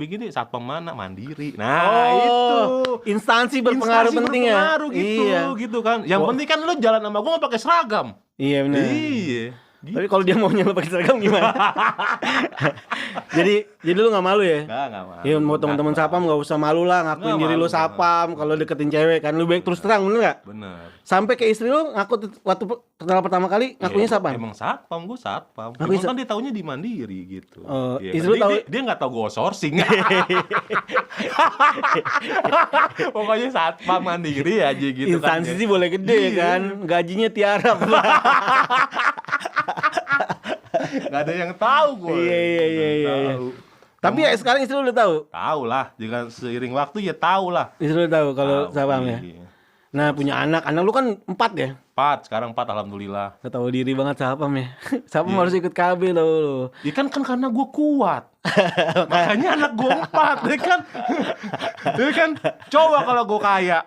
[SPEAKER 2] bikin nih satpam mana? Mandiri. Nah itu
[SPEAKER 1] instansi berpengaruh penting ya.
[SPEAKER 2] Gitu, gitu kan. Yang penting kan lu jalan sama gue nggak pakai seragam.
[SPEAKER 1] Iya benar.
[SPEAKER 2] Iya.
[SPEAKER 1] Tapi kalau dia maunya lo pakai seragam gimana? jadi lu nggak malu ya?
[SPEAKER 2] Nggak malu.
[SPEAKER 1] Ya mau teman-teman sapam nggak usah malu lah, ngakuin
[SPEAKER 2] Nggak
[SPEAKER 1] diri
[SPEAKER 2] malu,
[SPEAKER 1] lu sapam. Kalau deketin cewek kan lu baik terus terang, bener nggak?
[SPEAKER 2] Bener.
[SPEAKER 1] Sampai ke istri lu ngaku waktu kenal pertama kali ngakunya
[SPEAKER 2] Ya,
[SPEAKER 1] sapam.
[SPEAKER 2] Emang satpam, gue satpam.
[SPEAKER 1] Ngakuin
[SPEAKER 2] Cuma kan dia taunya di Mandiri gitu.
[SPEAKER 1] Oh,
[SPEAKER 2] Iya
[SPEAKER 1] istri
[SPEAKER 2] kan?
[SPEAKER 1] lu tahu?
[SPEAKER 2] Dia nggak tahu gue outsourcing. Pokoknya satpam Mandiri aja gitu kan.
[SPEAKER 1] Instansi sih boleh gede
[SPEAKER 2] Iya.
[SPEAKER 1] kan, gajinya tiarap.
[SPEAKER 2] Gak ada yang tahu gue.
[SPEAKER 1] Iya. Tapi ya sekarang istri lu udah tahu.
[SPEAKER 2] Tahu lah, dengan seiring waktu ya tahu lah.
[SPEAKER 1] Istri lu tahu kalau
[SPEAKER 2] Tahu,
[SPEAKER 1] sapam ya.
[SPEAKER 2] iya.
[SPEAKER 1] Nah punya anak lu kan 4 ya.
[SPEAKER 2] 4, sekarang 4 alhamdulillah.
[SPEAKER 1] Gak tahu diri banget sapam ya. Sapam harus ikut KB lo.
[SPEAKER 2] Ya kan karena gue kuat. Makanya anak gue 4, ya kan? Ya kan? Coba kalau gue kaya.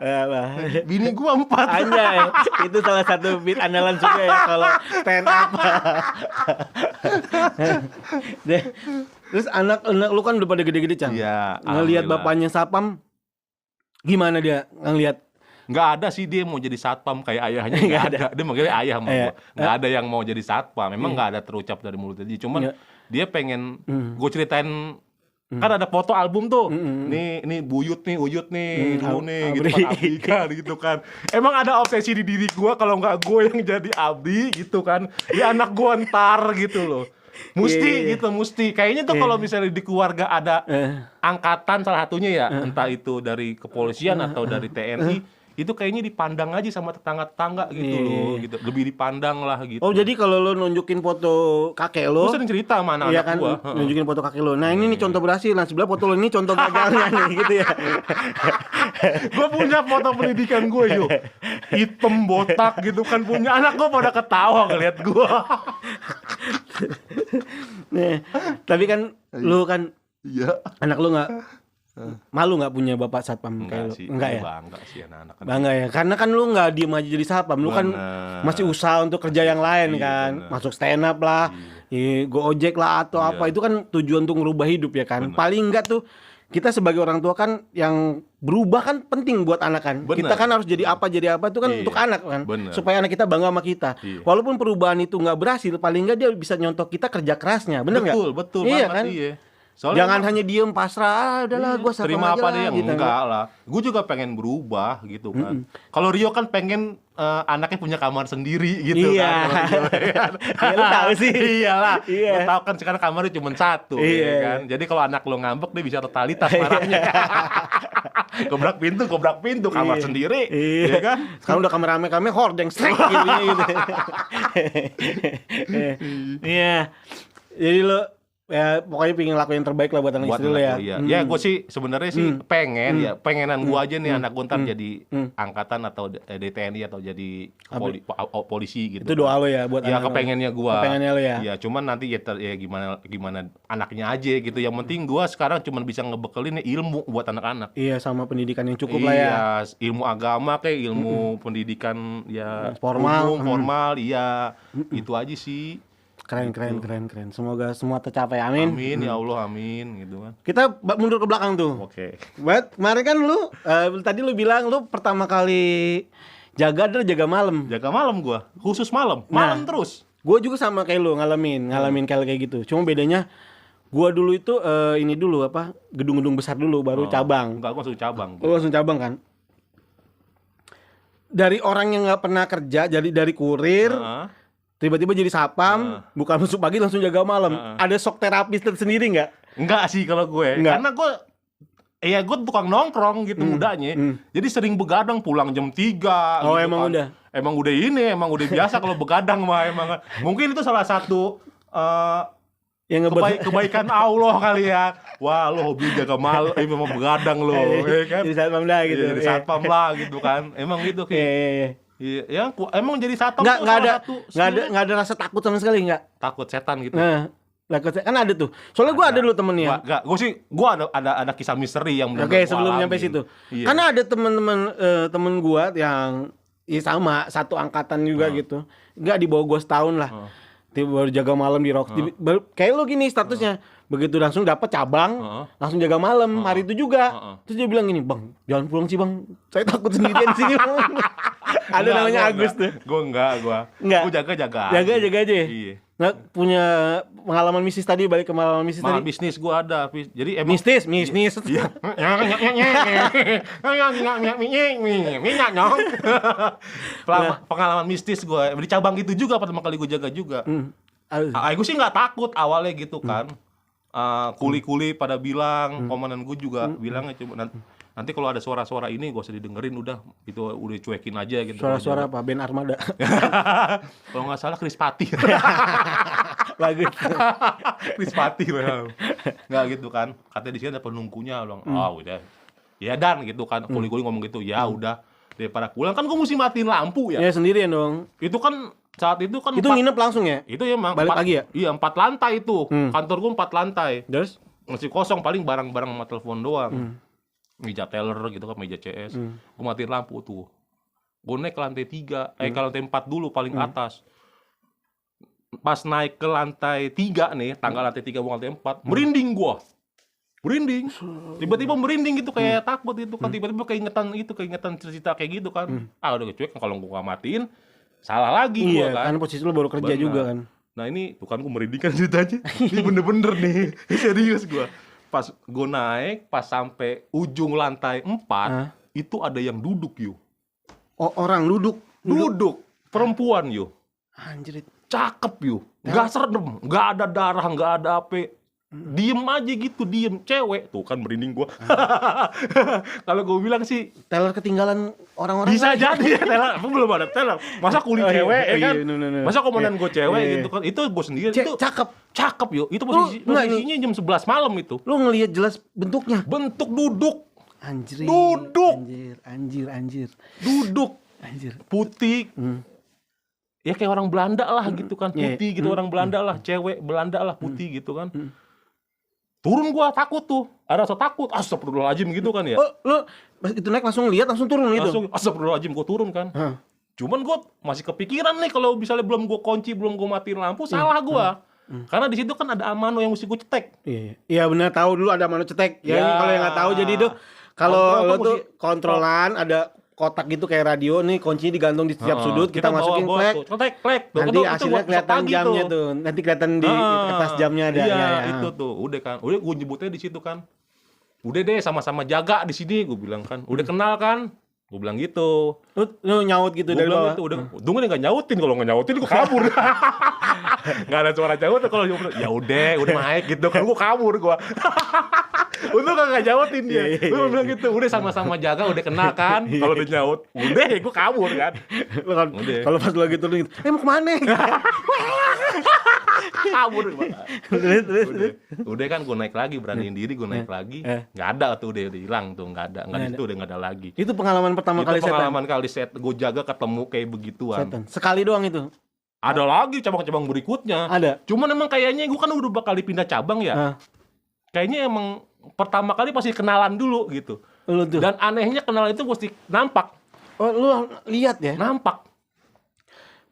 [SPEAKER 2] Bini gue 4.
[SPEAKER 1] Anjay, itu salah satu beat andalan juga ya kalau stand up. Terus anak lu kan udah pada gede-gede, Cang.
[SPEAKER 2] Iya.
[SPEAKER 1] Ngelihat
[SPEAKER 2] alhamdulillah.
[SPEAKER 1] bapaknya sapam, gimana dia ngelihat?
[SPEAKER 2] Nggak ada sih dia mau jadi satpam kayak ayahnya, nggak ada. Dia manggilnya ayah sama
[SPEAKER 1] Iya.
[SPEAKER 2] gua. Nggak ada yang mau jadi satpam. Memang nggak ada terucap dari mulutnya dia. Cuman
[SPEAKER 1] Iya.
[SPEAKER 2] dia pengen gue ceritain, kan ada foto album tuh. Nih Buyut nih, Uyut nih, dulu nih gitu
[SPEAKER 1] Abri.
[SPEAKER 2] kan, Abdi kan gitu kan. Emang ada obsesi di diri gua kalau nggak gue yang jadi Abdi gitu kan. Ya anak gua ntar gitu loh. Mesti
[SPEAKER 1] Iya.
[SPEAKER 2] gitu, mesti. Kayaknya tuh kalau misalnya di keluarga ada angkatan salah satunya ya, entah itu dari kepolisian atau dari TNI, itu kayaknya dipandang aja sama tetangga-tetangga gitu loh, gitu. Lebih dipandang lah gitu.
[SPEAKER 1] Oh, jadi kalau lo nunjukin foto kakek lo,
[SPEAKER 2] Gue sering cerita sama anak-anak
[SPEAKER 1] iya kan,
[SPEAKER 2] gua.
[SPEAKER 1] nunjukin foto kakek lo. Nah, ini nih contoh berhasil. Nah, sebelah foto lo ini contoh gagalnya nih gitu ya.
[SPEAKER 2] Gue punya foto pendidikan gue yuk, hitam botak gitu kan, punya anak gue pada ketawa ngeliat gue.
[SPEAKER 1] Nih, tapi kan lu kan
[SPEAKER 2] Iya.
[SPEAKER 1] anak lu nggak malu nggak punya bapak satpam kayak
[SPEAKER 2] Enggak
[SPEAKER 1] lu?
[SPEAKER 2] sih,
[SPEAKER 1] Enggak ya?
[SPEAKER 2] bangga sih anak-anak.
[SPEAKER 1] Bangga ya, karena kan lu nggak diem aja jadi satpam, lu kan
[SPEAKER 2] Bener.
[SPEAKER 1] masih usaha untuk kerja yang lain
[SPEAKER 2] Iya,
[SPEAKER 1] kan,
[SPEAKER 2] bener.
[SPEAKER 1] masuk stand up lah, go ojek lah atau
[SPEAKER 2] Iya.
[SPEAKER 1] apa, itu kan tujuan untuk merubah hidup ya kan.
[SPEAKER 2] Bener.
[SPEAKER 1] Paling enggak tuh kita sebagai orang tua kan yang berubah kan penting buat anak kan.
[SPEAKER 2] Bener.
[SPEAKER 1] Kita kan harus jadi apa itu kan
[SPEAKER 2] Iya.
[SPEAKER 1] untuk anak kan,
[SPEAKER 2] Bener.
[SPEAKER 1] supaya anak kita bangga sama kita.
[SPEAKER 2] Iya.
[SPEAKER 1] Walaupun perubahan itu nggak berhasil, paling enggak dia bisa nyontok kita kerja kerasnya, bener nggak?
[SPEAKER 2] Betul
[SPEAKER 1] Iya
[SPEAKER 2] banget
[SPEAKER 1] kan?
[SPEAKER 2] iya. Soalnya
[SPEAKER 1] Jangan
[SPEAKER 2] emang-
[SPEAKER 1] hanya diem pasrah, udahlah gue satpam
[SPEAKER 2] terima
[SPEAKER 1] aja
[SPEAKER 2] apa
[SPEAKER 1] lah,
[SPEAKER 2] dia
[SPEAKER 1] gitu.
[SPEAKER 2] enggak lah. Gue juga pengen berubah gitu kan. Kalau Rio kan pengen anaknya punya kamar sendiri gitu
[SPEAKER 1] Iya.
[SPEAKER 2] kan. Kalau Rio, ya.
[SPEAKER 1] Ya, lu tahu sih.
[SPEAKER 2] Iyalah.
[SPEAKER 1] Iya.
[SPEAKER 2] Lu tahu kan sekarang kamarnya cuma satu
[SPEAKER 1] Iya.
[SPEAKER 2] ya kan. Jadi kalau anak lo ngambek dia bisa totalitas marahnya. Gobrak pintu kamar
[SPEAKER 1] Iya.
[SPEAKER 2] sendiri,
[SPEAKER 1] Iya.
[SPEAKER 2] ya kan?
[SPEAKER 1] Sekarang udah kamera-kamera hordeng strike gitu. Iya. Jadi lo ya pokoknya pengen lakuin yang terbaik lah buat anak istri lo ya.
[SPEAKER 2] Iya. Ya gue sih sebenarnya sih pengen ya, pengenan gue aja nih anak gue ntar jadi angkatan atau di TNI atau jadi polisi gitu.
[SPEAKER 1] Itu doa lo ya buat
[SPEAKER 2] Ya
[SPEAKER 1] anak lo.
[SPEAKER 2] kepengennya gua.
[SPEAKER 1] Kepengennya lo ya.
[SPEAKER 2] Ya cuman nanti ya, ya gimana anaknya aja gitu. Yang penting gua sekarang cuman bisa ngebekelin ilmu buat anak-anak.
[SPEAKER 1] Iya, sama pendidikan yang cukup lah ya.
[SPEAKER 2] Iya, ilmu agama kayak ilmu pendidikan ya
[SPEAKER 1] Formal.
[SPEAKER 2] umum, formal, iya. Itu aja sih.
[SPEAKER 1] Keren. Semoga semua tercapai. Amin.
[SPEAKER 2] Amin ya Allah, amin gitu kan.
[SPEAKER 1] Kita mundur ke belakang tuh.
[SPEAKER 2] Oke.
[SPEAKER 1] Kemarin kan lu tadi lu bilang lu pertama kali jaga adalah jaga malam.
[SPEAKER 2] Jaga malam gua, khusus malam.
[SPEAKER 1] Nah.
[SPEAKER 2] Malam terus.
[SPEAKER 1] Gue juga sama kayak lu ngalamin kayak gitu. Cuma bedanya gua dulu itu ini dulu apa? Gedung-gedung besar dulu baru cabang.
[SPEAKER 2] Enggak, gua langsung cabang.
[SPEAKER 1] Lu langsung cabang kan? Dari orang yang nggak pernah kerja, jadi dari kurir,
[SPEAKER 2] Heeh.
[SPEAKER 1] tiba-tiba jadi sapam, bukan masuk pagi langsung jaga malam. Ada shock terapis tersendiri nggak?
[SPEAKER 2] Enggak sih kalau gue.
[SPEAKER 1] Enggak.
[SPEAKER 2] Karena gue tukang nongkrong gitu mudanya. Jadi sering begadang pulang jam 3
[SPEAKER 1] Oh,
[SPEAKER 2] gitu
[SPEAKER 1] emang
[SPEAKER 2] kan.
[SPEAKER 1] udah?
[SPEAKER 2] Emang udah biasa kalau begadang mah emang. Mungkin itu salah satu
[SPEAKER 1] Yang
[SPEAKER 2] kebaikan Allah kali ya. Wah, lo hobi jaga malam, memang begadang lo, ya kan?
[SPEAKER 1] jadi satpam dah gitu.
[SPEAKER 2] Iya, jadi satpam lah gitu kan. Emang gitu kayak.
[SPEAKER 1] Iya.
[SPEAKER 2] Iya, emang jadi satpam
[SPEAKER 1] Nggak
[SPEAKER 2] tuh
[SPEAKER 1] ada
[SPEAKER 2] salah satu skill.
[SPEAKER 1] nggak ada rasa takut sama sekali nggak?
[SPEAKER 2] Takut setan gitu.
[SPEAKER 1] Nah, kan ada tuh. Soalnya gue ada dulu temennya.
[SPEAKER 2] Gue ada kisah misteri yang benar-benar
[SPEAKER 1] Oke,
[SPEAKER 2] gua
[SPEAKER 1] sebelum
[SPEAKER 2] alamin.
[SPEAKER 1] nyampe situ.
[SPEAKER 2] Iya.
[SPEAKER 1] Karena ada temen gue yang sama satu angkatan juga gitu. Enggak di bawah gue setahun lah. Tiba baru jaga malam di Rock. Kayak lu gini statusnya. Begitu langsung dapat cabang, langsung jaga malam hari itu juga. Terus dia bilang gini, "Bang, jangan pulang sih, Bang. Saya takut sendirian di sini, Bang." Ada namanya Agus tuh.
[SPEAKER 2] Gue enggak.
[SPEAKER 1] Enggak.
[SPEAKER 2] Gue jaga.
[SPEAKER 1] Jaga aja ya?
[SPEAKER 2] Iya.
[SPEAKER 1] Nggak punya pengalaman mistis tadi, balik ke pengalaman mistis
[SPEAKER 2] Malah
[SPEAKER 1] tadi.
[SPEAKER 2] bisnis gue ada. Jadi emang
[SPEAKER 1] Mistis.
[SPEAKER 2] Iya. Minyak dong. Pengalaman mistis gue di cabang gitu juga pertama kali gue jaga juga. Gue sih nggak takut awalnya gitu kan. Kuli-kuli pada bilang, komandan gue juga bilangnya coba nanti kalau ada suara-suara ini gak usah didengerin, udah cuekin aja gitu.
[SPEAKER 1] Suara-suara apa? Band Armada.
[SPEAKER 2] Kalau nggak salah Chris Pati.
[SPEAKER 1] Bagus.
[SPEAKER 2] Chris Pati nggak gitu kan, katanya di sini ada penunggunya, bilang udah ya dan gitu kan, kuli-kuli ngomong gitu, ya udah daripada pulang kan gue mesti matiin lampu ya.
[SPEAKER 1] Ya sendirian dong.
[SPEAKER 2] Itu kan saat itu kan
[SPEAKER 1] Itu nginep langsung ya?
[SPEAKER 2] itu ya emang
[SPEAKER 1] Balik pagi ya?
[SPEAKER 2] Iya 4 lantai itu. Kantor gue 4 lantai.
[SPEAKER 1] Terus?
[SPEAKER 2] Masih kosong, paling barang-barang sama telepon doang. Meja teller gitu kan, meja CS. Gue matiin lampu tuh. Gue naik ke lantai 3, ke lantai 4 dulu paling atas. Pas naik ke lantai 3 nih, tangga lantai 3 bukan lantai 4, merinding gua. Merinding. Tiba-tiba merinding gitu, kayak takut gitu kan. Tiba-tiba keingetan cerita kayak gitu kan. Udah kecuek, kalau gua nggak matiin salah lagi gua kan.
[SPEAKER 1] Iya, kan posisi lu baru kerja
[SPEAKER 2] Benar.
[SPEAKER 1] juga kan.
[SPEAKER 2] Nah ini bukan gue merinding kan ceritanya. Ini bener-bener nih, serius gue. Pas gue naik, pas sampai ujung lantai 4, itu ada yang duduk yuk.
[SPEAKER 1] Oh, orang duduk.
[SPEAKER 2] Duduk, perempuan yuk.
[SPEAKER 1] Anjir.
[SPEAKER 2] Cakep yuk. Gak serem, gak ada darah, gak ada apa. Diem aja gitu, cewek. Tuh kan merinding gue. Kalau gue bilang sih
[SPEAKER 1] Teller ketinggalan orang-orang.
[SPEAKER 2] bisa jadi ya teller. Aku belum ada teller. Masa kuli cewek ya kan? Masa komandan gue cewek gitu kan? Itu gue sendiri itu cakep yuk. Itu posisinya jam 11 malam itu.
[SPEAKER 1] Lu ngelihat jelas bentuknya.
[SPEAKER 2] Bentuk duduk.
[SPEAKER 1] Anjir.
[SPEAKER 2] Duduk.
[SPEAKER 1] Anjir.
[SPEAKER 2] Duduk.
[SPEAKER 1] Anjir.
[SPEAKER 2] Putih. Ya kayak orang Belanda lah gitu kan. Putih gitu, orang Belanda lah. Cewek Belanda lah, putih gitu kan. Turun gua takut tuh. Ada rasa takut. Astagfirullahaladzim gitu kan ya.
[SPEAKER 1] Oh, lu itu naik langsung lihat langsung turun gitu.
[SPEAKER 2] Langsung astagfirullahaladzim gua turun kan. Cuman gua masih kepikiran nih kalau misalnya belum gua kunci, belum gua matiin lampu, salah gua. Karena di situ kan ada amano yang mesti gua cetek.
[SPEAKER 1] Iya benar, tahu dulu ada amano cetek. Ya, kalau yang nggak tahu jadi itu kalau lo tuh kontrolan ada kotak gitu kayak radio nih, kuncinya digantung di setiap sudut, kita masukin klek. Nanti hasilnya kelihatan jamnya tuh. Nanti kelihatan di kertas jamnya ada.
[SPEAKER 2] Iya, itu tuh. Udah kan. Udah gue nyebutnya di situ kan. Udah deh sama-sama jaga di sini, gue bilang kan. Udah kenal kan? Gue bilang gitu.
[SPEAKER 1] Lu nyaut gitu dari bawah.
[SPEAKER 2] Gitu, udah. Untung dia enggak nyautin, kalau enggak nyautin gue kabur. Enggak ada suara nyaut kalau ya udah naik gitu kan, gue kabur gua. Untung enggak nyautin dia. Gue bilang gitu, udah sama-sama jaga, udah kenal kan. Kalau dia nyaut, udah gue kabur kan.
[SPEAKER 1] Kalau pas lagi turun, mau kemana?
[SPEAKER 2] Kabur. Udah kan gue naik lagi, beraniin diri gue naik lagi. Enggak ada tuh, udah hilang tuh, enggak ada. Enggak di situ udah enggak ada lagi.
[SPEAKER 1] Itu pengalaman pertama kali setan.
[SPEAKER 2] Itu pengalaman kali gue jaga ketemu kayak begituan.
[SPEAKER 1] Setan. Sekali doang itu.
[SPEAKER 2] Ada lagi cabang-cabang berikutnya.
[SPEAKER 1] Ada.
[SPEAKER 2] Cuman emang kayaknya gue kan udah bakal dipindah cabang ya. Kayaknya emang pertama kali pasti kenalan dulu gitu.
[SPEAKER 1] Lu tuh.
[SPEAKER 2] Dan anehnya kenalan itu mesti nampak.
[SPEAKER 1] Oh, lu lihat ya?
[SPEAKER 2] Nampak.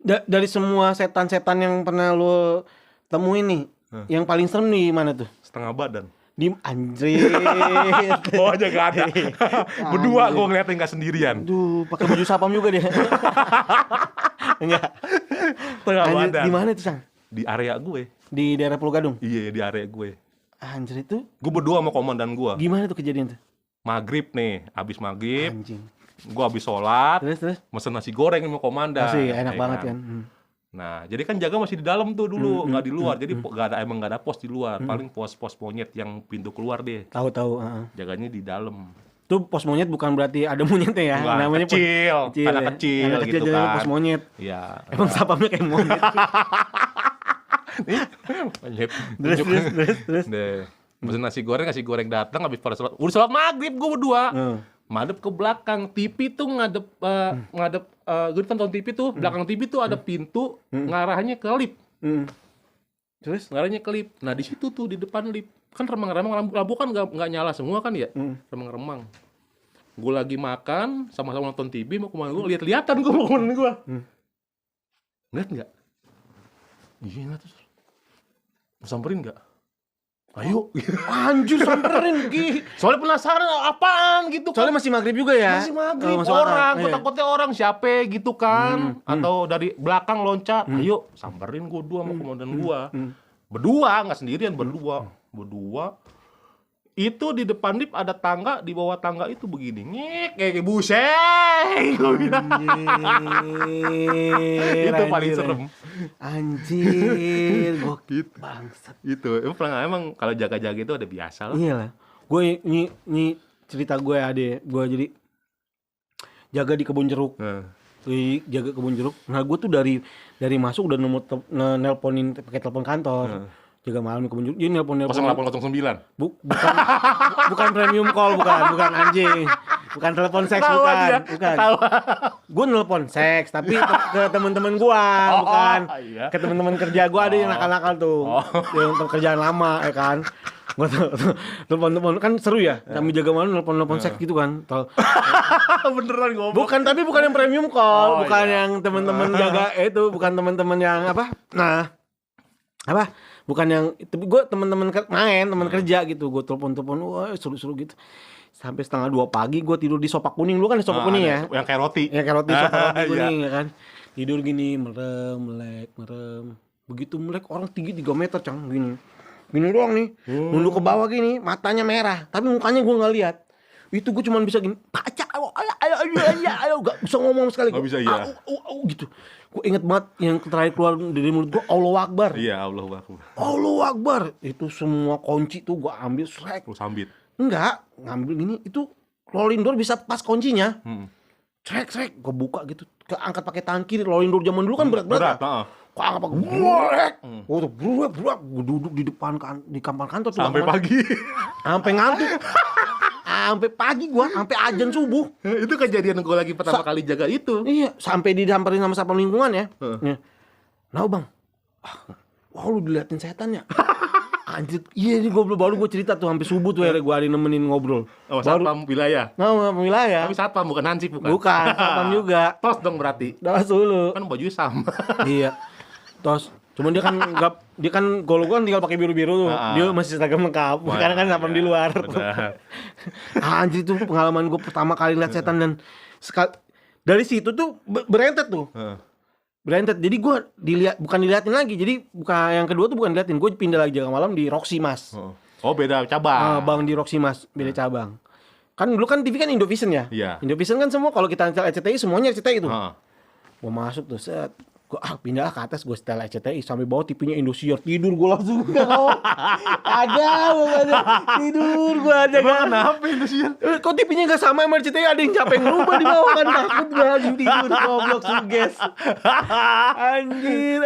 [SPEAKER 1] Dari semua setan-setan yang pernah lu temuin nih, yang paling serem di mana tuh?
[SPEAKER 2] Setengah badan.
[SPEAKER 1] Di anjir.
[SPEAKER 2] Bawahnya gak ada. Berdua gue ngeliatin gak sendirian.
[SPEAKER 1] Duh, pakai baju sapam juga dia. Enggak.
[SPEAKER 2] Setengah badan.
[SPEAKER 1] Di mana itu, Sang?
[SPEAKER 2] Di area gue.
[SPEAKER 1] Di daerah Pulau Gadung.
[SPEAKER 2] Iya, di area gue.
[SPEAKER 1] Anjir itu.
[SPEAKER 2] Gue berdua sama komandan gue.
[SPEAKER 1] Gimana tuh kejadian tuh?
[SPEAKER 2] Maghrib nih, abis maghrib.
[SPEAKER 1] Anjing.
[SPEAKER 2] Gue habis sholat,
[SPEAKER 1] Terus?
[SPEAKER 2] mesen nasi goreng sama komandan.
[SPEAKER 1] Masih enak banget kan.
[SPEAKER 2] Nah, jadi kan jaga masih di dalam tuh dulu, nggak di luar. Jadi emang nggak ada pos di luar. Paling pos monyet yang pintu keluar deh.
[SPEAKER 1] Tahu.
[SPEAKER 2] Jaganya di dalam.
[SPEAKER 1] Tuh pos monyet bukan berarti ada monyetnya ya.
[SPEAKER 2] Enggak,
[SPEAKER 1] namanya
[SPEAKER 2] kecil, anak kecil gitu
[SPEAKER 1] jadi
[SPEAKER 2] kan.
[SPEAKER 1] Pos monyet.
[SPEAKER 2] Iya.
[SPEAKER 1] Emang sapamnya kayak monyet.
[SPEAKER 2] Monyet.
[SPEAKER 1] Terus.
[SPEAKER 2] Deh. Pesen nasi goreng datang habis pada sholat. Udah sholat maghrib gue berdua. Madep ke belakang, TV tuh ngadep gue tonton TV tuh, belakang TV tuh ada pintu ngarahnya ke lift.
[SPEAKER 1] Terus
[SPEAKER 2] ngarahnya ke lift. Nah, di situ tuh di depan lift. Kan remang-remang lampu kan enggak nyala semua kan ya? Remang-remang. Gue lagi makan, sama-sama nonton TV, mau kemana gue lihat-lihatan gue mau kemana gue. Ngeliat enggak? Iya, terus. Mau samperin enggak? Ayo.
[SPEAKER 1] Anjir samperin Gi.
[SPEAKER 2] Soalnya penasaran apaan gitu kan.
[SPEAKER 1] Soalnya masih maghrib juga ya.
[SPEAKER 2] Masih maghrib,
[SPEAKER 1] masuk
[SPEAKER 2] orang,
[SPEAKER 1] akal.
[SPEAKER 2] gue
[SPEAKER 1] Iya.
[SPEAKER 2] takutnya orang siapa gitu kan. Atau dari belakang loncat, ayo samperin gue dua sama komandan gua. Berdua, nggak sendirian, berdua. Itu di depan lift ada tangga, di bawah tangga itu begini. Ngek, kayak buset. Gua bilang. Itu paling serem.
[SPEAKER 1] Anjir, gokil bangsat.
[SPEAKER 2] Itu emang kalau jaga-jaga itu ada biasa lah.
[SPEAKER 1] Iya lah. Gue ini cerita gue ade, gue jadi jaga di kebun jeruk. Jaga kebun jeruk. Nah, gue tuh dari masuk udah nelponin pakai telepon kantor. Jaga malam di kebun jeruk. Dia nelpon
[SPEAKER 2] 0809.
[SPEAKER 1] bukan premium call, bukan anjing. Bukan telepon seks, bukan. Gue nelpon seks, tapi ke teman-teman gua, bukan.
[SPEAKER 2] Iya.
[SPEAKER 1] Ke teman-teman kerja gua ada yang nakal-nakal tuh. Yang kerjaan lama ya kan. Gua telepon kan seru ya. Kami jaga malam nelpon seks gitu kan.
[SPEAKER 2] Beneran goblok.
[SPEAKER 1] Bukan yang premium call, bukan
[SPEAKER 2] iya.
[SPEAKER 1] yang teman-teman jaga itu, bukan teman-teman yang apa? Nah, apa? Bukan yang itu, gue teman-teman teman kerja gitu, gue telepon, wah seru-seru gitu. Sampai 1:30 pagi gue tidur di sofa kuning, lu kan di sofa kuning ya?
[SPEAKER 2] Yang kayak roti.
[SPEAKER 1] Yang kayak roti sofa roti kuning
[SPEAKER 2] Iya.
[SPEAKER 1] ya kan? Tidur gini, melek. Begitu melek orang tinggi 3 meter cang gini doang nih, nunduk ke bawah gini, matanya merah, tapi mukanya gue nggak lihat. Itu gue cuma bisa gini, baca, ayo, gak bisa ngomong sekali.
[SPEAKER 2] Gak bisa, iya.
[SPEAKER 1] Gitu. Gue inget banget yang terakhir keluar dari mulut gue, Allahu Akbar.
[SPEAKER 2] Iya, Allahu
[SPEAKER 1] Akbar. Itu semua kunci tuh gue ambil srek.
[SPEAKER 2] Lu sambit.
[SPEAKER 1] Enggak, ngambil gini, itu rolling door bisa pas kuncinya. Srek, gue buka gitu, keangkat pakai tangan kiri. Rolling door zaman dulu kan berat-berat. Kok angkat pakai buat, gue duduk di depan di kamar kantor tuh
[SPEAKER 2] Sampai pagi.
[SPEAKER 1] sampai ngantuk. Sampai pagi gua, sampai azan subuh.
[SPEAKER 2] Itu kejadian gue lagi pertama kali jaga itu.
[SPEAKER 1] Iya, sampai disamperin sama satpam lingkungan ya. Nah, Bang. Wah, lu diliatin setan ya? Anjir, iya ini baru gue cerita tuh sampai subuh tuh akhirnya gue ada nemenin ngobrol.
[SPEAKER 2] Oh, satpam wilayah.
[SPEAKER 1] Nah, wilayah.
[SPEAKER 2] Tapi satpam bukan hansip bukan.
[SPEAKER 1] Bukan, satpam juga.
[SPEAKER 2] Tos dong berarti.
[SPEAKER 1] Tos dulu.
[SPEAKER 2] Kan bajunya sama.
[SPEAKER 1] Iya. Tos. Cuman dia kan kalau gue kan tinggal pakai biru-biru tuh. Dia masih seragam lengkap. Karena kan satpam di luar. Anjir tuh pengalaman gue pertama kali lihat setan dan dari situ tuh berentet tuh. Berentet. Jadi gue bukan diliatin lagi. Jadi bukan yang kedua tuh bukan diliatin. Gue pindah lagi jaga malam di Roxy Mas.
[SPEAKER 2] Oh, beda cabang.
[SPEAKER 1] Bang di Roxy Mas, beda cabang. Kan dulu kan TV kan Indovision ya.
[SPEAKER 2] Iya.
[SPEAKER 1] Indovision kan semua kalau kita setel RCTI semuanya RCTI itu. Gue masuk tuh set. Gue pindah ke atas, gue setel RCTI sampai bawah TV-nya Indosiar. Tidur gue langsung ada tidur gue aja.
[SPEAKER 2] Kenapa Indosiar?
[SPEAKER 1] Kok TV-nya gak sama sama RCTI, ada yang capek ngerubah di bawah kan, takut gue langsung tidur, goblok suges. Anjir,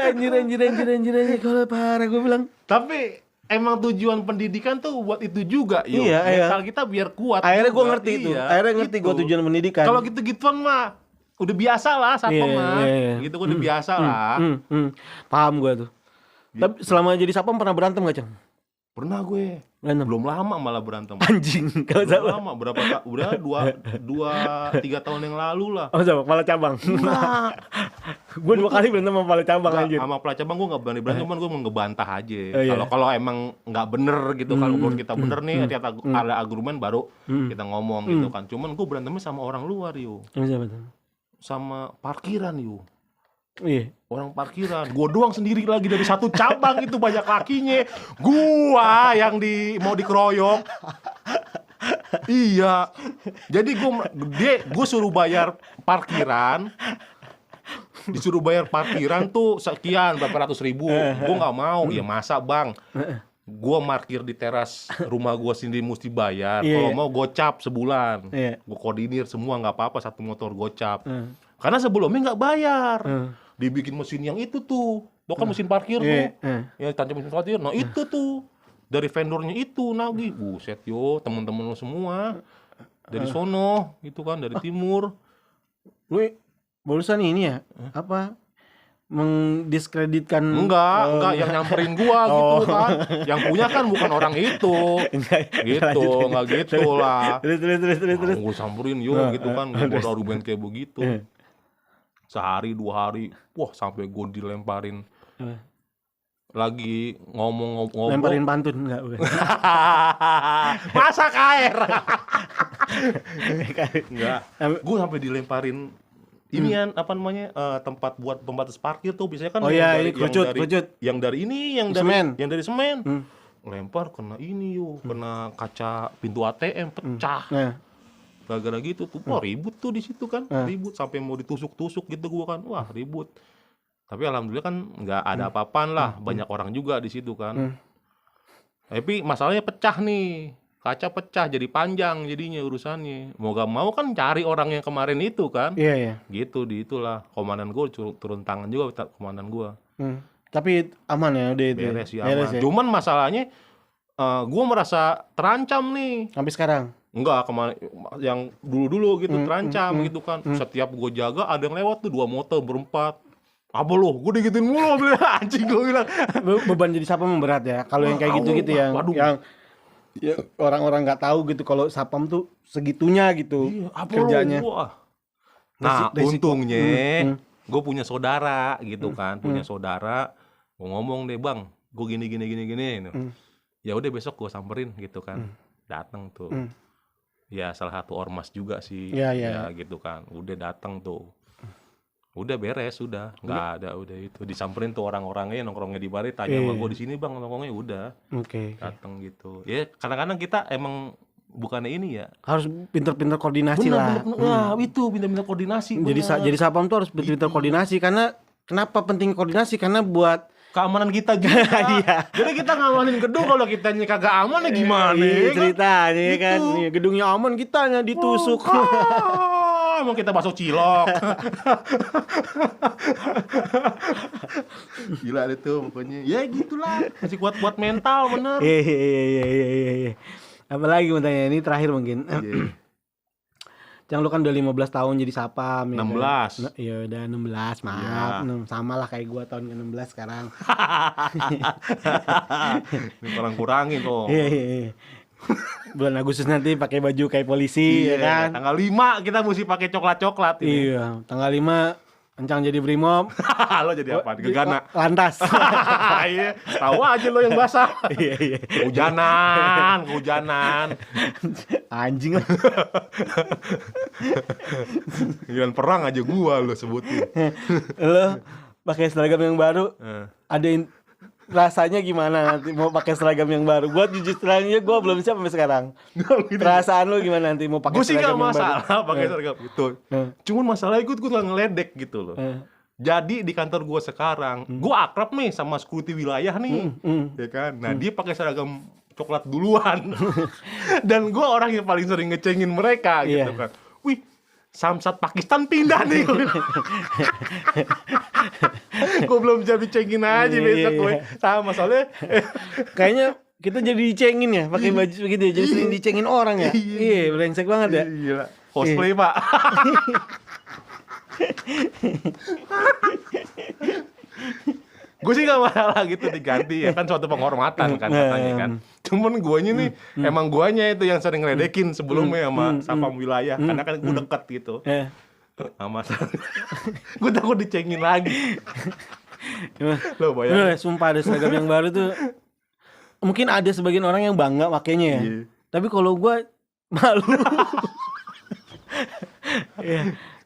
[SPEAKER 1] kalau parah gue bilang.
[SPEAKER 2] Tapi emang tujuan pendidikan tuh buat itu juga, yuk.
[SPEAKER 1] Iya,
[SPEAKER 2] mental kita biar kuat.
[SPEAKER 1] Akhirnya gue
[SPEAKER 2] juga.
[SPEAKER 1] ngerti itu.
[SPEAKER 2] Iya,
[SPEAKER 1] Akhirnya ngerti
[SPEAKER 2] gitu.
[SPEAKER 1] gue tujuan pendidikan.
[SPEAKER 2] Kalau gitu-gituan mah udah biasa lah satpam mah.
[SPEAKER 1] Iya.
[SPEAKER 2] Gitu udah biasa lah.
[SPEAKER 1] Paham gue tuh. Tapi selama jadi satpam pernah berantem gak, Cang?
[SPEAKER 2] Pernah gue.
[SPEAKER 1] Berantem.
[SPEAKER 2] Belum lama malah berantem.
[SPEAKER 1] Anjing, kalau
[SPEAKER 2] Belum
[SPEAKER 1] sama.
[SPEAKER 2] lama, udah 2-3 tahun yang lalu lah.
[SPEAKER 1] Oh, sama kepala cabang. Gue 2 kali berantem sama kepala cabang anjir.
[SPEAKER 2] Sama pelajar cabang gue nggak berani berantem, cuman gue mau ngebantah aja.
[SPEAKER 1] Iya.
[SPEAKER 2] Kalau emang nggak bener gitu, kalau menurut kita bener nih, ada argumen baru kita ngomong gitu kan. Cuman gue berantemnya sama orang luar yuk,
[SPEAKER 1] Siapa tuh?
[SPEAKER 2] sama parkiran yuk.
[SPEAKER 1] Iya.
[SPEAKER 2] Orang parkiran, gue doang sendiri lagi dari satu cabang itu banyak lakinya, gua yang mau dikeroyok. Iya, jadi gue suruh bayar parkiran, disuruh bayar parkiran tuh sekian berapa ratus ribu, gue nggak mau, ya masa bang, gue parkir di teras rumah gue sendiri mesti bayar, kalau mau gocap sebulan, gue koordinir semua nggak apa-apa satu motor gocap, karena sebelumnya nggak bayar. Dibikin mesin yang itu tuh kan mesin parkir tuh, ya tancap mesin parkir, nah itu tuh dari vendornya itu nagih, buset yo temen-temen lo semua dari sono itu kan dari timur.
[SPEAKER 1] Lu barusan ini ya apa mendiskreditkan?
[SPEAKER 2] Enggak yang nyamperin gua gitu kan, yang punya kan bukan orang itu, gitu nggak gitu lah.
[SPEAKER 1] Terus.
[SPEAKER 2] Gue samperin yo gitu kan, gue ada argumen kayak begitu. Sehari 2 hari, wah sampai gue dilemparin lagi ngomong-ngomong.
[SPEAKER 1] Lemparin pantun enggak? Bukan.
[SPEAKER 2] Masak air. Enggak. Gue sampai dilemparin inian apa namanya tempat buat pembatas parkir tuh biasanya kan
[SPEAKER 1] Oh iya, ini kerucut.
[SPEAKER 2] Yang dari ini,
[SPEAKER 1] Semen.
[SPEAKER 2] yang dari semen. Lempar kena ini kena kaca pintu ATM pecah.
[SPEAKER 1] Nah,
[SPEAKER 2] Gara-gara gitu tuh, wah ribut tuh di situ kan, ribut sampai mau ditusuk-tusuk gitu gua kan, wah ribut. Tapi alhamdulillah kan nggak ada apa-apaan lah, banyak orang juga di situ kan. Tapi masalahnya pecah nih, kaca pecah jadi panjang jadinya urusannya. Mau gak mau kan cari orang yang kemarin itu kan.
[SPEAKER 1] iya.
[SPEAKER 2] Gitu di itulah komandan gue turun tangan juga komandan gue.
[SPEAKER 1] Tapi aman ya udah itu.
[SPEAKER 2] Beres ya aman.
[SPEAKER 1] Ya?
[SPEAKER 2] Cuman masalahnya gue merasa terancam nih.
[SPEAKER 1] Sampai sekarang.
[SPEAKER 2] Enggak, kemarin yang dulu gitu terancam gitu kan. Setiap gue jaga ada yang lewat tuh 2 motor berempat. Apa lo? Gue digituin mulu bilang anjing gue bilang.
[SPEAKER 1] Beban jadi sapam berat ya. Kalau yang kayak gitu yang ya, orang-orang nggak tahu gitu kalau sapam tuh segitunya gitu kerjanya.
[SPEAKER 2] Nah, untungnya gue punya saudara gitu kan, punya saudara. Gue ngomong deh, "Bang, gue gini. Ya udah besok gue samperin gitu kan. Datang tuh. Ya salah satu ormas juga sih. Ya gitu kan. Udah datang tuh. Udah beres, udah nggak ada, udah itu disamperin tuh orang-orangnya nongkrongnya di bar, tanya sama gue di sini bang nongkrongnya, udah datang gitu. Ya kadang-kadang kita emang bukannya ini ya,
[SPEAKER 1] harus pinter-pinter koordinasi lah.
[SPEAKER 2] Nah itu pinter-pinter koordinasi.
[SPEAKER 1] Jadi sapam tuh harus pinter koordinasi, karena kenapa penting koordinasi? Karena buat
[SPEAKER 2] keamanan kita juga. Jadi kita ngamanin gedung, kalau kitanya kagak aman ya gimana?
[SPEAKER 1] Ceritanya kan, gedungnya aman, kitanya ditusuk.
[SPEAKER 2] Mau kita masuk cilok. Gila itu pokoknya. Ya gitulah. Masih kuat-kuat mental bener.
[SPEAKER 1] Iya. Apalagi mau tanya, ini terakhir mungkin. Cang, lu kan udah 15 tahun jadi sapam.
[SPEAKER 2] 16.
[SPEAKER 1] Ya udah 16, maaf. Sama lah kayak gua tahun ke-16 sekarang.
[SPEAKER 2] Ini kurang-kurangin tuh.
[SPEAKER 1] Iya. Bulan Agustus nanti pakai baju kayak polisi, ya kan?
[SPEAKER 2] Tanggal 5 kita mesti pakai coklat-coklat ini.
[SPEAKER 1] Iya, tanggal 5 Encang jadi brimob.
[SPEAKER 2] Lo jadi apa? Gegana.
[SPEAKER 1] Lantas.
[SPEAKER 2] Iya, tahu aja lo yang basah.
[SPEAKER 1] Iya.
[SPEAKER 2] Kehujanan.
[SPEAKER 1] Anjing lah.
[SPEAKER 2] Giliran perang aja gua lo sebutin.
[SPEAKER 1] Lo pakai seragam yang baru. Ada rasanya gimana nanti mau pakai seragam yang baru? Gua jujur terangnya gue belum siap sampai sekarang. Perasaan lu gimana nanti mau pakai seragam yang baru? Gue sih gak masalah pakai seragam itu. Cuman masalahnya gue ngeledek gitu loh. Jadi di kantor gue sekarang, gue akrab nih sama security wilayah nih, ya kan. Nah dia pakai seragam coklat duluan, dan gue orang yang paling sering ngecengin mereka gitu kan. Wih, Samsat Pakistan pindah nih. Gue belum bisa dicengin aja besok gue. Sama soalnya kayaknya kita jadi dicengin ya pakai baju begitu ya. Jadi sering dicengin orang ya. Iya, brengsek banget ya.
[SPEAKER 2] Iya. Cosplay, Pak. Gue sih gak masalah gitu diganti ya, kan suatu penghormatan kan katanya kan. Cuman guanya nih emang guanya itu yang sering ngeledekin sebelumnya sama sapam wilayah, karena kan gue deket gitu sama gue takut dicengin lagi. Lo bayangin,
[SPEAKER 1] sumpah ada seragam yang baru tuh, mungkin ada sebagian orang yang bangga makanya ya. Tapi kalau gue malu.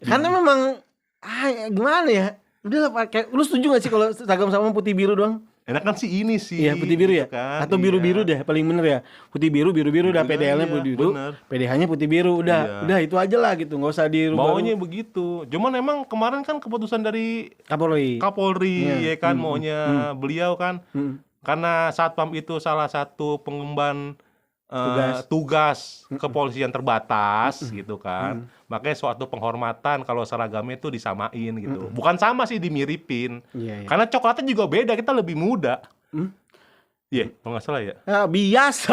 [SPEAKER 1] Karena memang gimana ya, udah lah pakai. Lu setuju gak sih kalau seragam sama putih biru doang?
[SPEAKER 2] Enak kan sih ini sih.
[SPEAKER 1] Iya, putih biru ya
[SPEAKER 2] kan?
[SPEAKER 1] Atau biru-biru deh paling bener ya. Putih biru udah PDL-nya putih biru, PDH-nya putih biru, udah itu aja lah gitu, nggak usah dirubah.
[SPEAKER 2] Maunya begitu. Cuman emang kemarin kan keputusan dari Kapolri ya kan, maunya beliau kan. Karena Satpam itu salah satu pengemban tugas kepolisian terbatas gitu kan. Makanya suatu penghormatan kalau seragamnya itu disamain gitu. Bukan sama sih, dimiripin. Karena coklatnya juga beda, kita lebih muda. Iya, kalau nggak salah ya.
[SPEAKER 1] Bias.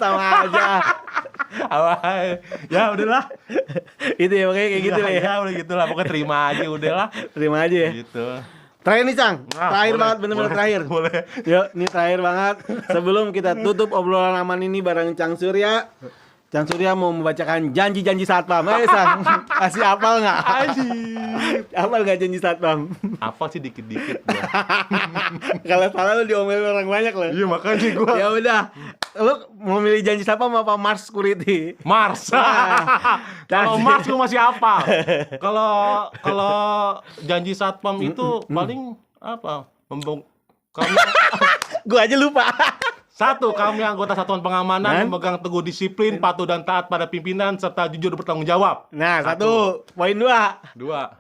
[SPEAKER 1] Sama aja.
[SPEAKER 2] Ya udahlah.
[SPEAKER 1] Itu ya makanya kayak gitu lah ya.
[SPEAKER 2] Ya udah gitulah, pokoknya terima aja udahlah.
[SPEAKER 1] Terima aja ya.
[SPEAKER 2] Gitu.
[SPEAKER 1] Terakhir nih Cang, terakhir banget, bener-bener terakhir.
[SPEAKER 2] Boleh.
[SPEAKER 1] Yuk, ini terakhir banget. Sebelum kita tutup obrolan aman ini bareng Cang Surya, Cang Surya mau membacakan janji-janji satpam. Sang, kasih hafal nggak? Hafal nggak janji satpam?
[SPEAKER 2] Apa sih dikit-dikit gua.
[SPEAKER 1] Kalau salah lu diomelin orang banyak loh.
[SPEAKER 2] Iya makanya gua.
[SPEAKER 1] Ya udah, lu mau milih janji satpam apa Mars Security?
[SPEAKER 2] Mars. Kalau Mars gua masih apa? Kalau janji satpam itu paling apa? Kami
[SPEAKER 1] Gua aja lupa.
[SPEAKER 2] Satu, kami anggota satuan pengamanan memegang teguh disiplin, patuh dan taat pada pimpinan serta jujur bertanggung jawab.
[SPEAKER 1] Nah, satu. Poin 2.
[SPEAKER 2] Dua,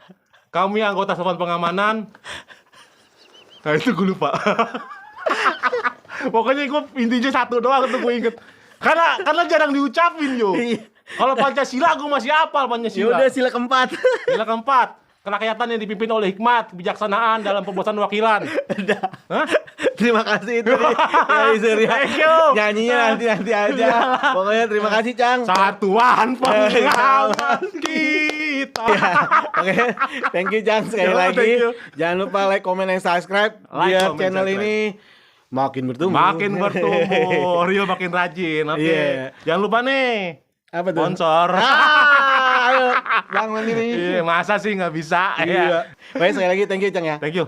[SPEAKER 2] kami anggota satuan pengamanan. Nah itu gue lupa. Pokoknya gue intinya satu doang tuh gue inget. Karena jarang diucapin yo. Kalau Pancasila gue masih hafal
[SPEAKER 1] Ya
[SPEAKER 2] Pancasila.
[SPEAKER 1] udah sila keempat.
[SPEAKER 2] Sila keempat, kerakyatan yang dipimpin oleh hikmat, kebijaksanaan dalam pembuatan wakilan.
[SPEAKER 1] Udah.
[SPEAKER 2] Hah?
[SPEAKER 1] Terima kasih itu dari Surya.
[SPEAKER 2] Thank you.
[SPEAKER 1] Nyanyinya nanti aja. Pokoknya terima kasih Cang.
[SPEAKER 2] Satuan pengaman kita.
[SPEAKER 1] Ya, oke, thank you Cang sekali
[SPEAKER 2] Yo,
[SPEAKER 1] lagi.
[SPEAKER 2] thank you.
[SPEAKER 1] Jangan lupa like, comment, dan subscribe
[SPEAKER 2] Like,
[SPEAKER 1] biar
[SPEAKER 2] comment,
[SPEAKER 1] channel
[SPEAKER 2] subscribe.
[SPEAKER 1] ini makin bertumbuh.
[SPEAKER 2] Makin bertumbuh, Rio makin rajin. Oke.
[SPEAKER 1] Iya.
[SPEAKER 2] Jangan lupa nih,
[SPEAKER 1] Apa tuh?
[SPEAKER 2] sponsor.
[SPEAKER 1] Ayo, Bang Mandiri.
[SPEAKER 2] Iya, masa sih nggak bisa?
[SPEAKER 1] Iya. Baik sekali lagi thank you Cang ya.
[SPEAKER 2] Thank you.